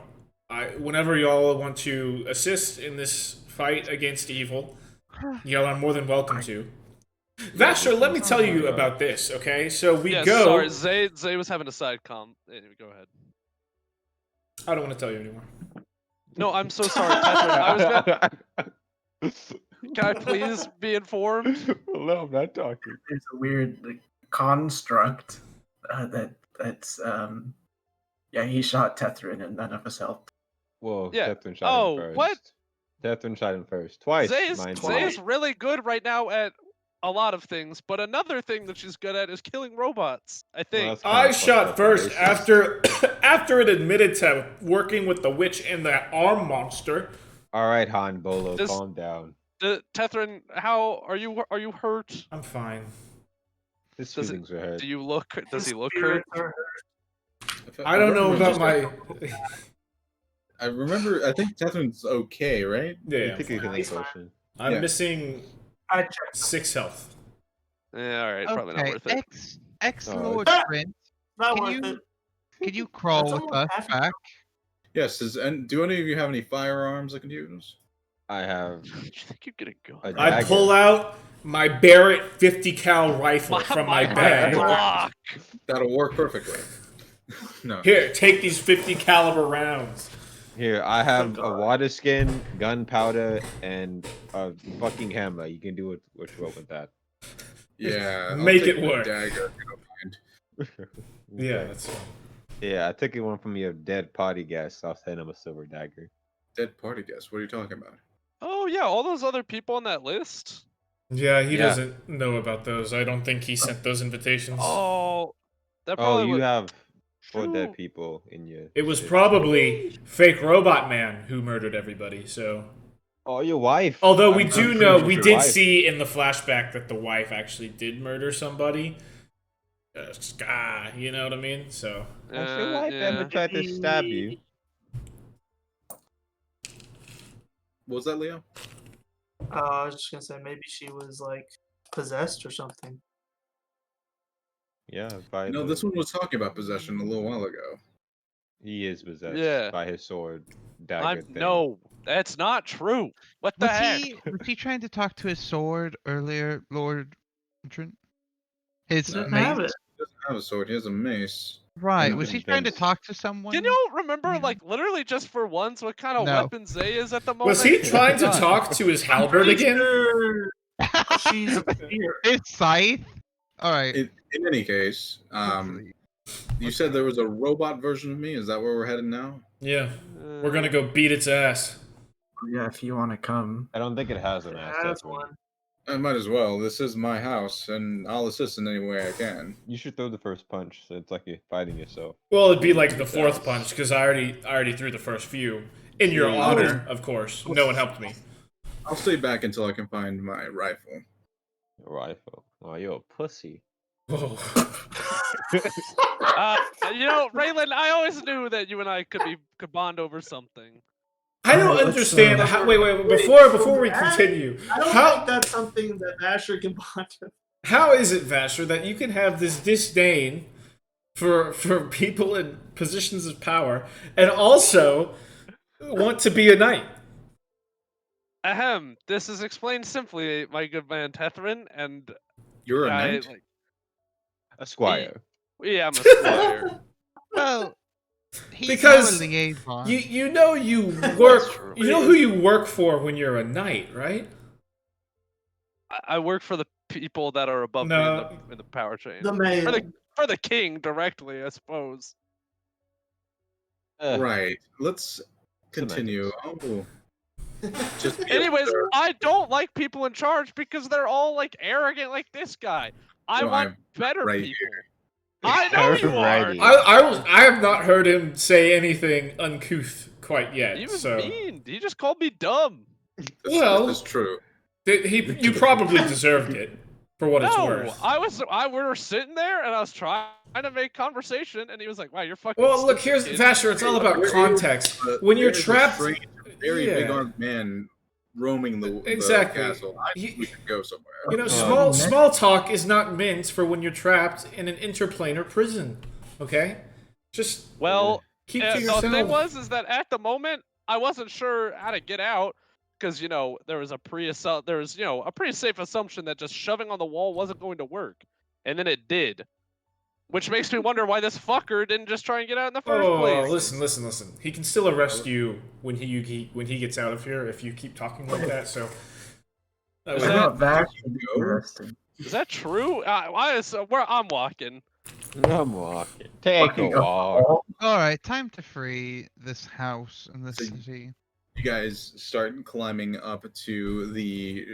whenever y'all want to assist in this fight against evil, y'all are more than welcome to. Vasher, let me tell you about this, okay? So we Yes, go. sorry, Zay was having a side com. Anyway, go ahead. I don't want to tell you anymore. No, I'm so sorry, Tether. I was gonna... Can I please be informed? No, I'm not talking. There's a weird construct that's yeah, he shot Tethrin and none of us helped. Well, Yeah. Tethrin shot him Oh, first. what? Tethrin shot him first. Twice, Zay mind is you. really good right now at a lot of things, but another thing that she's good at is killing robots. I think. that's kinda I fucked shot up, first racist. after it admitted to working with the witch and the arm monster. All right, Han Bolo, This- calm down. Tethrin, how are you? Are you hurt? I'm fine. His Does it- feelings are hurt. Do you look? Does His he look hurt? spirits are I don't know about Just- my. I remember. I think Tethrin's okay, right? You Yeah, take a healing He's fine. potion. I'm Yeah. missing I checked. 6 health. Yeah, all right, probably not Okay, worth it. Ex Oh, Lord it's- Prince, Not Can worth you- it. can you crawl That's with almost us half- back? Yes. Do any of you have any firearms I can use? I have Do you think you get a gun? a I dagger. pull out my Barrett 50 cal rifle from my bag. Glock. That'll work perfectly. No. Here, take these 50 caliber rounds. Here, I have a God. water skin, gunpowder, and a fucking hammer. You can do what you want with that. Yeah. I'll Make take it the work. Dagger, if you don't mind. Yeah, that's fine. Yeah, I took one from your dead party guest. I'll send him a silver dagger. Dead party guest. What are you talking about? Oh yeah, all those other people on that list. Yeah, he Yeah. doesn't know about those. I don't think he sent those invitations. Oh, that Oh, probably you would. have 4 dead True. people in your. It was shit. probably fake robot man who murdered everybody. So, Oh, your wife. although we I'm do pretty know, sure we your did wife. see in the flashback that the wife actually did murder somebody. You know what I mean? So, Has your wife ever yeah. tried to stab you? What was that, Leo? I was just gonna say maybe she was like possessed or something. Yeah, by No, the- this one was talking about possession a little while ago. He is possessed Yeah. by his sword dagger thing. No, that's not true. What the Was heck? he trying to talk to his sword earlier, Lord Trent? His He doesn't mace? have it. He doesn't have a sword. He has a mace. Right. I'm Was he trying to convinced. talk to someone? Can you remember, Yeah. like, literally just for once, what kind of No. weapon Zay is at the moment? was he trying to God. talk to his halberd Pretty again? sure she's a fear. His scythe? Alright. In any case, you said there was a robot version of me. Is that where we're headed now? Yeah, we're gonna go beat its ass. Yeah, if you want to come. I don't think it has an ass. That's Tethrin. one. I might as well. This is my house, and I'll assist in any way I can. You should throw the first punch, so it's like you're fighting yourself. Well, it'd be like the Beat its 4th ass. punch because I already threw the first few. In your Yeah. honor, of course. No one helped me. I'll stay back until I can find my rifle. Your rifle. Oh, you're a pussy. Whoa. You know, Raylan, I always knew that you and I could bond over something. I don't Let's, understand. uh, How, wait, Wait, before we that- continue, I don't how think that's something that Asher can bond with. how is it, Vasher, that you can have this disdain for people in positions of power and also want to be a knight? Ahem. This is explained simply, my good man Tethrin, and You're a I, knight? like, A squire. yeah, I'm a squire. Well, He's Because not a liaison. you know you That's work. true. You know who you work for when you're a knight, right? I work for the people that are above me No. in the power chain. The For the king directly, I suppose. Right. Let's continue. Semantics. Oh, just be Anyways, aware. I don't like people in charge because they're all like arrogant like this guy. I No, want I'm better right people. I know you are. Alrighty. I have not heard him say anything uncouth quite yet. He was so mean. He just called me dumb. Well- That's true. you probably deserved it for what it's No, worth. we were sitting there and I was trying to make conversation and he was like, "Wow, you're fucking." Well, look, stupid, here's kid." Vasher. It's all about There is context. a- When you're there is a trapped, strange, very yeah. big-armed man roaming the Exactly. castle. I think we should go somewhere. You know, Oh, small talk is not meant for when you're trapped in an interplanar prison. Okay, just Well, keep to the yourself. thing is that at the moment I wasn't sure how to get out because there was a pretty safe assumption that just shoving on the wall wasn't going to work, and then it did, which makes me wonder why this fucker didn't just try and get out in the first place. Listen. He can still arrest you when he gets out of here if you keep talking like that. So that Is way- I that- thought Vash would be go? arrested. Is that true? Where I'm walking. I'm walking. Take a Fucking up walk. all- All right, time to free this house and this So- city. You guys start climbing up to the,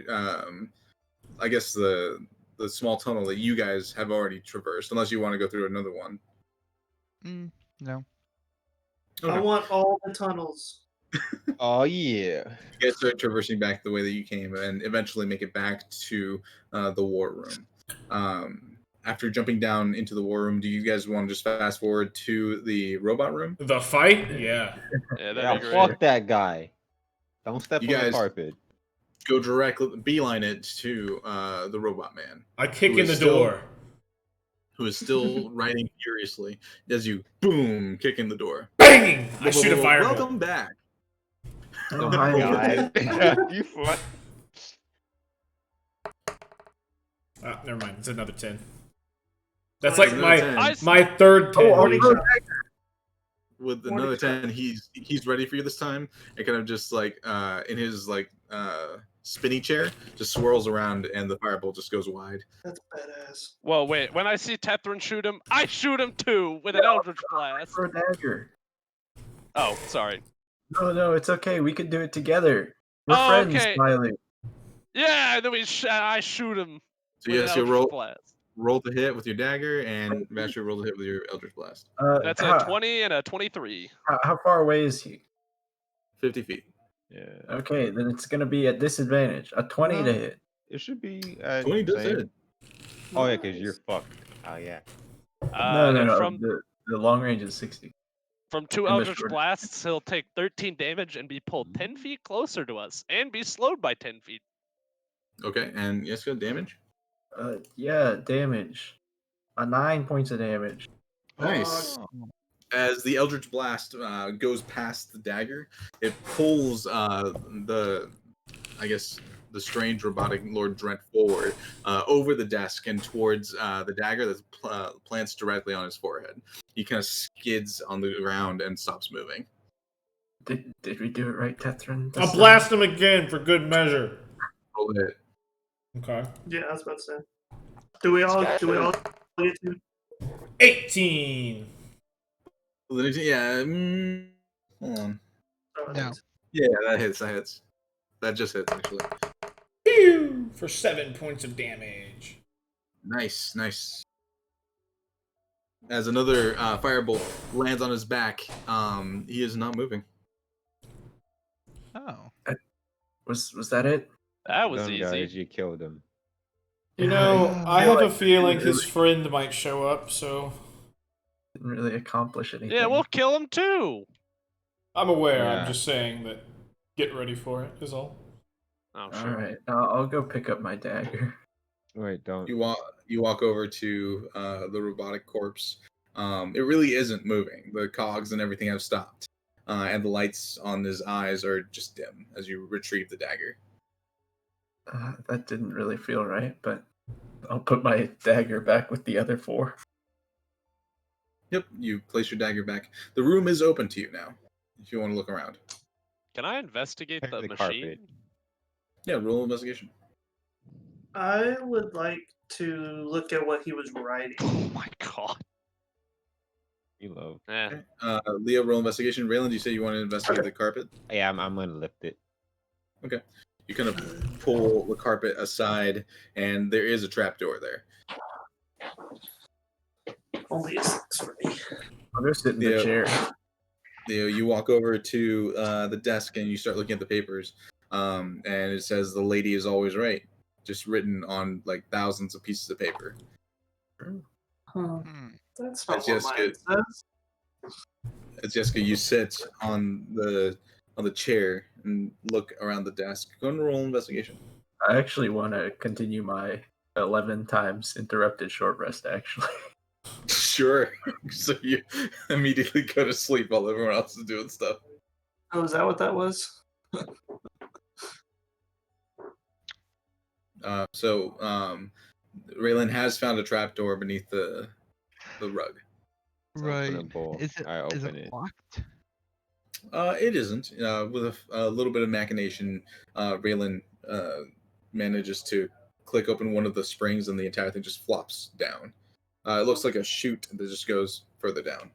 I guess the small tunnel that you guys have already traversed, unless you want to go through another one. No. I Okay. want all the tunnels. Oh yeah. You guys start traversing back the way that you came, and eventually make it back to the war room. After jumping down into the war room, do you guys want to just fast forward to the robot room? the fight, yeah. Yeah, that'd Yeah, be great. fuck that guy. Don't step You on guys- the carpet. Go directly, beeline it to the robot man, I kick Who in is the still- door. who is still writing furiously as you boom kick in the door. Bang! I shoot a fireball. Welcome back. Oh, hi. God. You fuck. Ah, never mind. It's another 10. That's Nice. like Another 10. my third 10. Oh, already With another 10, he's ready for you this time, and kind of just like in his like spinny chair, just swirls around, and the fireball just goes wide. That's badass. Well, wait. When I see Tethrin shoot him, I shoot him too with an Eldritch Blast. For a dagger. Oh, sorry. No, it's okay. We can do it together. We're Oh, friends, okay. Smiley. Yeah, and then I shoot him. So with yes, an you Eldritch roll Blast. the hit with your dagger, and Vasher roll the hit with your Eldritch Blast. That's a how, 20 and a 23. how far away is he? 50 feet. Yeah. Okay, then it's gonna be at disadvantage. A 20 to hit. It should be 20 does same. hit. Oh yeah, because you're fucked. Oh yeah. No. And From The long range is 60. from 2 and the Eldritch short- Blasts, he'll take 13 damage and be pulled 10 feet closer to us, and be slowed by 10 feet. Okay, and yes, good damage. Yeah, damage. 9 points of damage. Nice. Oh, As the Eldritch Blast goes past the dagger, it pulls the strange robotic Lord Drent forward over the desk and towards the dagger that plants directly on his forehead. He kind of skids on the ground and stops moving. Did we do it right, Tethrin? I'll blast him again for good measure. Roll the hit. Okay. Yeah, I was about to say. Do we all get to? 18. Yeah. Hold on. Oh, No. Yeah, that hits. That just hits, actually. Pew! For 7 points of damage. Nice. As another firebolt lands on his back, he is not moving. oh. Was that it? That was Done, easy. guys, you killed him. You know, Yeah, I have a like, feeling his really friend might show up, so didn't really accomplish anything. Yeah, we'll kill him too. I'm aware. I'm Yeah. just saying that get ready for it, is all. Oh, All sure. right, I'll go pick up my dagger. Wait, don't. You walk over to the robotic corpse. It really isn't moving. The cogs and everything have stopped, and the lights on his eyes are just dim as you retrieve the dagger. That didn't really feel right, but I'll put my dagger back with the other 4. Yep, you place your dagger back. The room is open to you now, if you want to look around. Can I investigate Check the the machine? carpet. Yeah, roll investigation. I would like to look at what he was writing. Oh my god. You love. Eh. Okay. Leo, roll investigation. Raylan, you say you want to investigate the carpet? Yeah, I'm gonna lift it. Okay. You kind of pull the carpet aside, and there is a trapdoor there. Only a 6 for me. I'll go sit in Yeah. the chair. Leo, you walk over to the desk and you start looking at the papers, and it says "The lady is always right," just written on like thousands of pieces of paper. Huh. Hmm. That's not As what mine says. As Jessica, you sit on the chair and look around the desk. Go and roll investigation. I actually want to continue my 11 times interrupted short rest, actually. Sure. So you immediately go to sleep while everyone else is doing stuff. Oh, is that what that was? Raylan has found a trapdoor beneath the rug. Open a Right. bowl. Is I it open it. locked? It isn't. With a little bit of machination, Raylan manages to click open one of the springs, and the entire thing just flops down. It looks like a chute that just goes further down.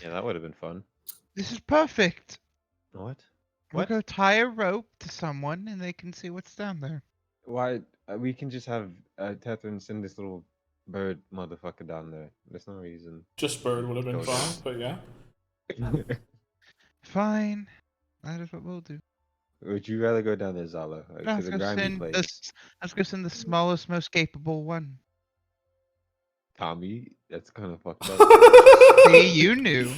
Yeah, that would have been fun. This is perfect. What? We'll What? go tie a rope to someone and they can see what's down there. Why? We can just have Tether send this little bird motherfucker down there. There's no reason. Just bird would have been Go fine, but yeah. Fine. That is what we'll do. Would you rather go down there, Zala, to Let's the go grimy send place? let's go send the smallest, most capable one. Tommy, that's kind of fucked up. See, you knew.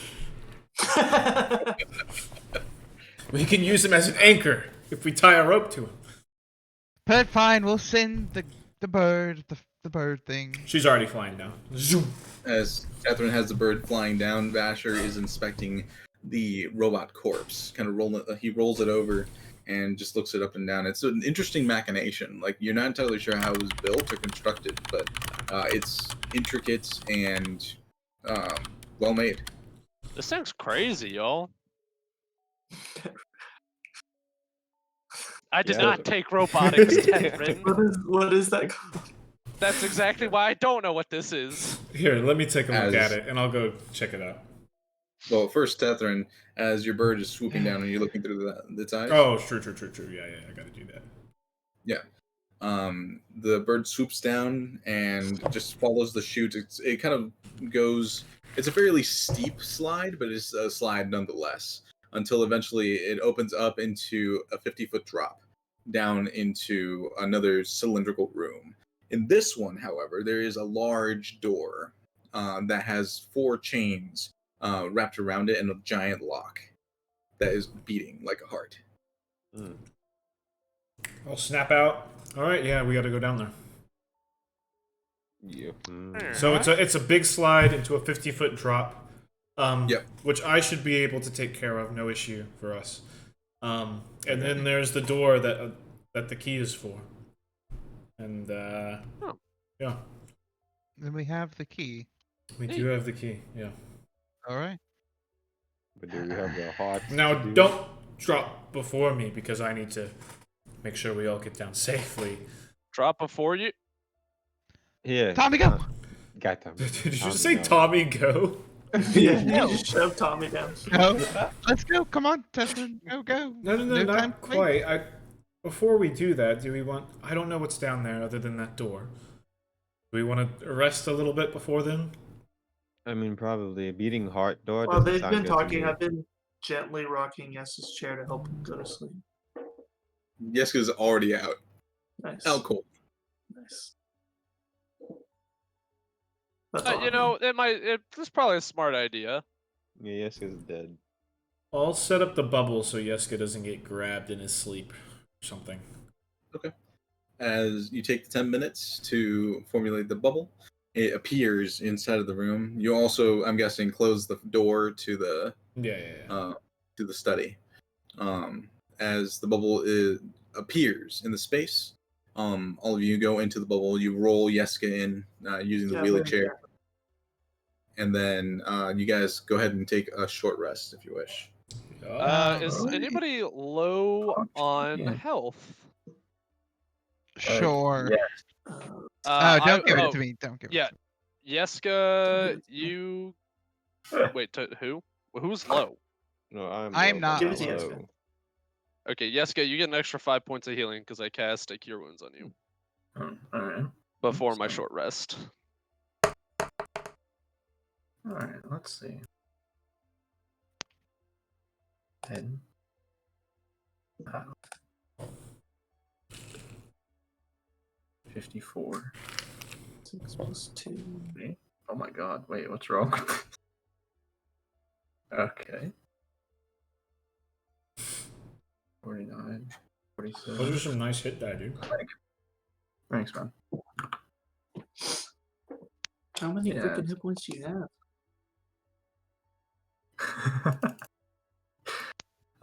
We can use him as an anchor if we tie a rope to him. But fine, we'll send the bird, the bird thing. She's already flying now. Zoom. As Catherine has the bird flying down, Vasher is inspecting the robot corpse. Kind of he rolls it over and just looks it up and down. It's an interesting machination. Like, you're not entirely sure how it was built or constructed, but it's intricate and well made. This thing's crazy, y'all. I did Yeah. not take robotics, Tetrin. What is that called? That's exactly why I don't know what this is. Here, let me take a look As- at it, and I'll go check it out. Well, first, Catherine, as your bird is swooping down and you're looking through its eyes. Oh, true. Yeah, I gotta do that. The bird swoops down and just follows the chute. It kind of goes. It's a fairly steep slide, but it's a slide nonetheless. Until eventually it opens up into a 50-foot drop down into another cylindrical room. In this one, however, there is a large door that has 4 chains wrapped around it and a giant lock that is beating like a heart. I'll snap out. All right, yeah, we gotta go down there. Yeah. So it's a big slide into a 50-foot drop. Yep. Which I should be able to take care of, no issue for us. And then there's the door that the key is for. And yeah, Then we have the key. we do have the key. Yeah. All right. But do we have the heart? Now to do don't drop before me because I need to make sure we all get down safely. Drop before you. it? Yeah. Tommy, go! Got Tommy. Did you Tommy, just say no. Tommy go? Yeah, you just shove Tommy down. Go. Let's go. Come on, Tessin. Go. No, time not to wait. quite. Before we do that, do we want? I don't know what's down there other than that door. Do we want to rest a little bit before then? I mean, probably a beating heart door. Well, doesn't they've sound been good to talking. me. I've been gently rocking Yes's chair to help him go to sleep. Yeska's already out. Nice. Out cold. Nice. That's all You I'm know, it's probably a smart idea. Yeah, yes, is dead. I'll set up the bubble so Yeska doesn't get grabbed in his sleep or something. As you take the 10 minutes to formulate the bubble, it appears inside of the room. You also, I'm guessing, close the door to the Yeah. to the study. As the bubble appears in the space, all of you go into the bubble. You roll Yeska in using the Yeah, wheelie very chair, and then you guys go ahead and take a short rest if you wish. Is Alright. anybody low Oh, on yeah. health? Sure. Yeah. Oh, don't give it oh, to me. Don't give yeah. it to me. Yeska, you. Wait, who? Who's low? No, I'm I'm low, not but Give it to not Yeska. low. Okay, Yeska, you get an extra 5 points of healing because I cast a Cure Wounds on you Alright. before my short rest. Alright, let's see. 10. 54. 6 plus 2. Wait. Oh my god, wait, what's wrong with this? Okay. 49. 47. Those are some nice hit die, dude. Thanks, man. How many Yeah. freaking hit points do you have?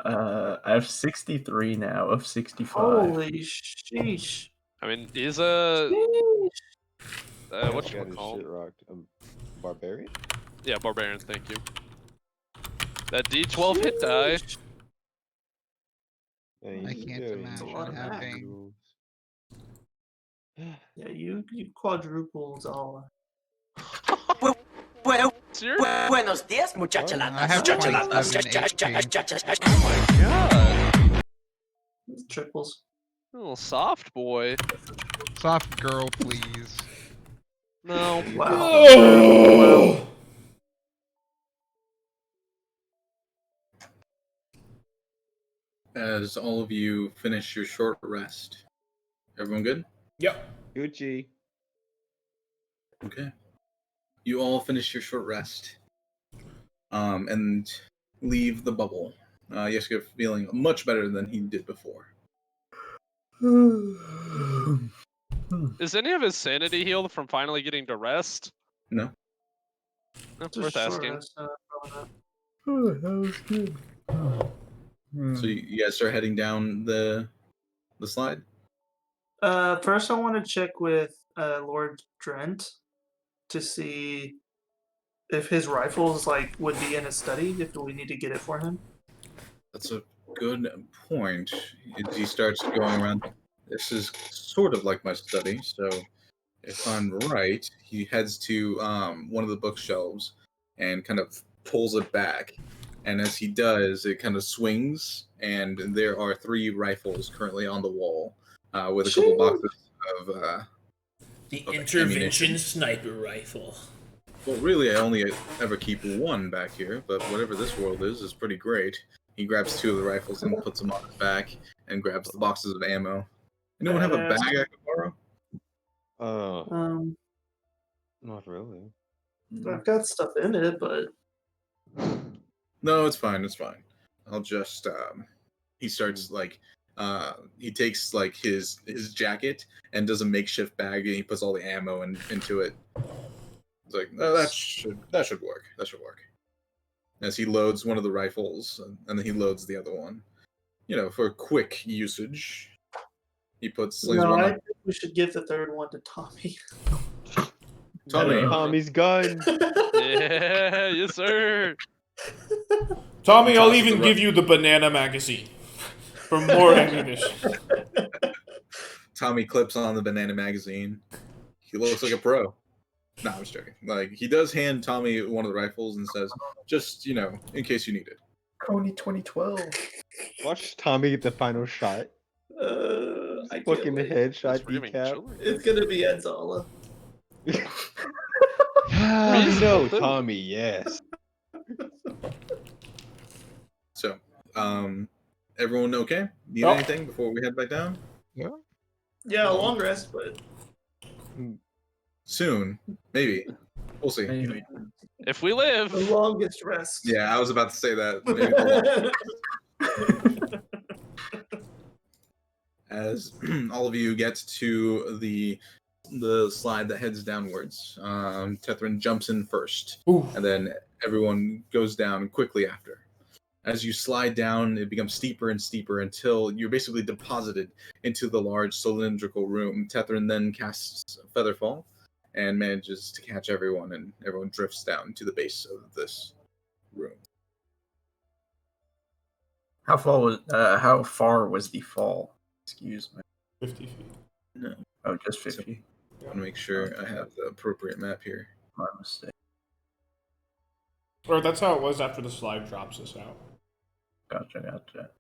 I have 63 now of 65. Holy sheesh. I mean, he's a. Sheesh. What Got you his call? shit rocked. Barbarian? Yeah, Barbarian, thank you. That D12 hit die. Sheesh. Yeah, I he's can't doing That's a imagine lot of having. Yeah, you quadruples all. Sir? Buenos días, I muchachaladas. have Muchachaladas. 27 HP. Oh my god. Triples. Little soft boy. Soft girl, please. No. Wow. As all of you finish your short rest, everyone good? Yep. Gucci. Okay. You all finish your short rest, and leave the bubble. Yeska feeling much better than he did before. Is any of his sanity healed from finally getting to rest? No. No, Just worth short asking. rest, probably not. Oh, that was good. So you guys start heading down the slide. First, I want to check with Lord Drent to see if his rifles would be in his study. If we need to get it for him. That's a good point. He starts going around. This is sort of like my study, so if I'm right, he heads to one of the bookshelves and kind of pulls it back. And as he does, it kind of swings, and there are 3 rifles currently on the wall with a couple boxes of The of intervention ammunition. sniper rifle. Well, really, I only ever keep 1 back here, but whatever this world is pretty great. He grabs 2 of the rifles and puts them on his back and grabs the boxes of ammo. Anyone have a Badass. bag I could borrow? Not really. I've got stuff in it, but No, it's fine. It's fine. I'll just. He starts he takes his jacket and does a makeshift bag, and he puts all the ammo into it. It's like, oh, that should work. That should work. As he loads one of the rifles, and then he loads the other one. For quick usage. He slings no, one I on think we should give the third one to Tommy. Tommy. Tommy's gun. Yeah, yes, sir. Tommy, I'll tosses even the give you the banana magazine for more ammunition. Tommy clips on the banana magazine. He looks like a pro. No, I'm just joking. He does hand Tommy one of the rifles and says, just, in case you need it. Coney 2012. Watch Tommy get the final shot. I can't Fucking wait. headshot That's raving decap. children. It's gonna be Edzala. No, Tommy, yes. So, everyone okay? Need Oh. anything before we head back down? Yeah, a long rest, but Soon, maybe. We'll see. Maybe. If we live. the longest rest. Yeah, I was about to say that. Maybe the As all of you get to the slide that heads downwards, Tethrin jumps in first, Ooh. and then everyone goes down quickly after. As you slide down, it becomes steeper and steeper until you're basically deposited into the large cylindrical room. Tethrin then casts Featherfall, and manages to catch everyone, and everyone drifts down to the base of this room. How far was the fall? Excuse me. 50 feet. No, Oh, just 50. I want to make sure I have the appropriate map here. My mistake. Or that's how it was after the slide drops us out. Gotcha.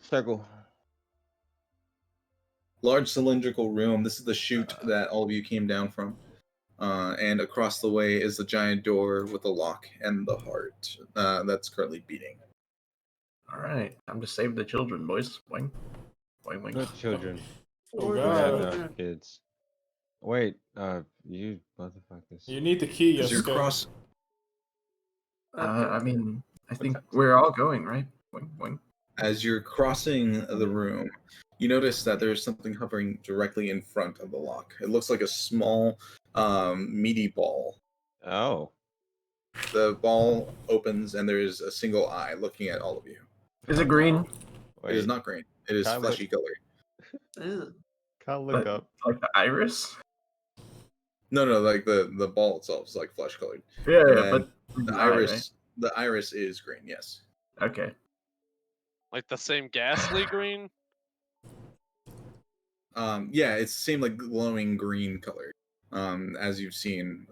Circle. Large cylindrical room. This is the chute that all of you came down from. And across the way is the giant door with the lock and the heart that's currently beating. All right, time to save the children, boys. Boing, boing, boing. Good children. Oh Yeah, god. no, kids. Wait, you motherfuckers. You need the key, As you're Jessica. I mean, I think we're all going, right? Boing, boing. As you're crossing the room, you notice that there's something hovering directly in front of the lock. It looks like a small, meaty ball. Oh. The ball opens, and there is a single eye looking at all of you. Is it green? It is not green. It is Can I look- fleshy colored. Ew. Can't look But- up. Like the iris? No, like the ball itself is like flesh colored. Yeah, And but the eye, iris, right? the iris is green. Yes. Okay. Like the same ghastly green? Yeah, it's the same like glowing green color, as you've seen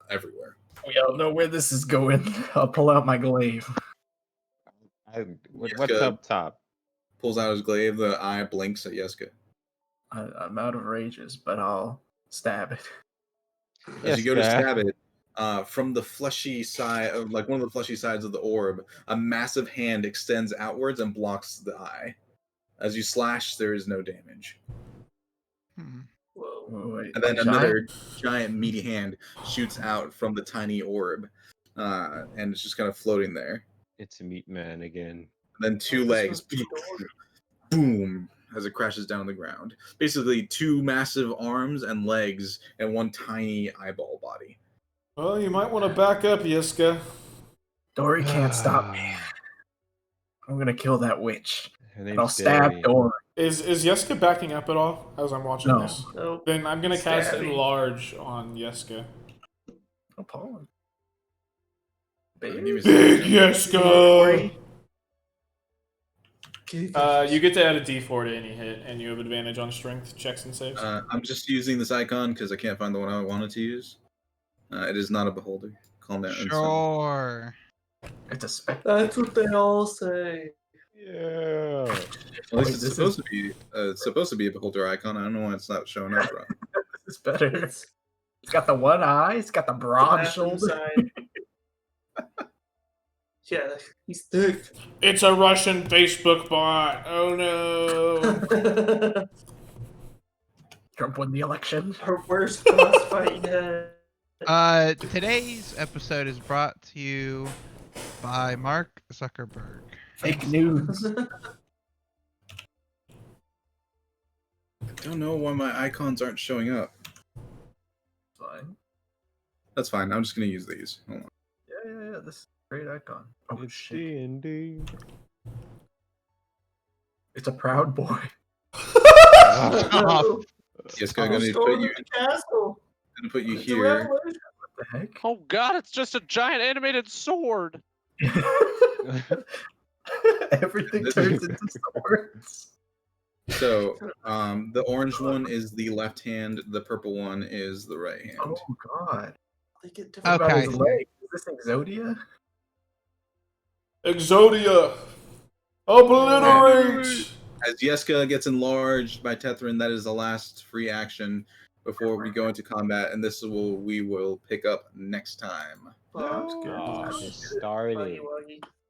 everywhere. We all know where this is going. I'll pull out my glaive. What's good. up top? Pulls out his glaive. The eye blinks at Yeska. I'm out of rages, but I'll stab it. As you go to Yeska. stab it, from the fleshy side of like one of the fleshy sides of the orb, a massive hand extends outwards and blocks the eye. As you slash, there is no damage. Hmm. Whoa. Wait, And then giant? another giant meaty hand shoots out from the tiny orb, and it's just kind of floating there. It's a meat man again. And then two This legs, must be door. boom, as it crashes down on the ground. Basically, two massive arms and legs and one tiny eyeball body. Well, you might want to back up, Yiska. Dory can't stop me. I'm gonna kill that witch. Her And I'll name's stab Dory. Dory. Is Yeska backing up at all as I'm watching No. this? Nope. Then I'm gonna cast Stabbing. Enlarge on Yeska. Appalling. Her name is- Big Yeska! Kick You get to add a D4 to any hit, and you have advantage on strength checks and saves. I'm just using this icon because I can't find the one I wanted to use. It is not a beholder. Calm down. It's fine. Sure. It's a spec. That's what they all say. Yeah. At least Wait, it's this supposed to be. It's supposed to be a beholder icon. I don't know why it's not showing up. Right. This is better. It's It's got the one eye. It's got the broad bathroom shoulder. side. Yeah, he's thick. It's a Russian Facebook bot. Oh no. Trump won the election. Her worst boss fight yet. Today's episode is brought to you by Mark Zuckerberg. Fake news. I don't know why my icons aren't showing up. Fine. That's fine. I'm just gonna use these. Hold on. Yeah. This is a great icon. Oh It's shit! D&D. It's a proud boy. Off. Yes, I'm I'm gonna storming put you. the castle. Gonna put you It's a here. revolution. What the heck? Oh god, it's just a giant animated sword! Everything This turns is- into swords. So, the orange one is the left hand. The purple one is the right hand. Oh god. They get What different. about Okay. his leg? Is this Exodia? Exodia! Obliterate! As Yeska gets enlarged by Tethrin, that is the last free action before we go into combat, and we will pick up next time. Fuck. Oh, Gosh. it started. Wuggy wuggy.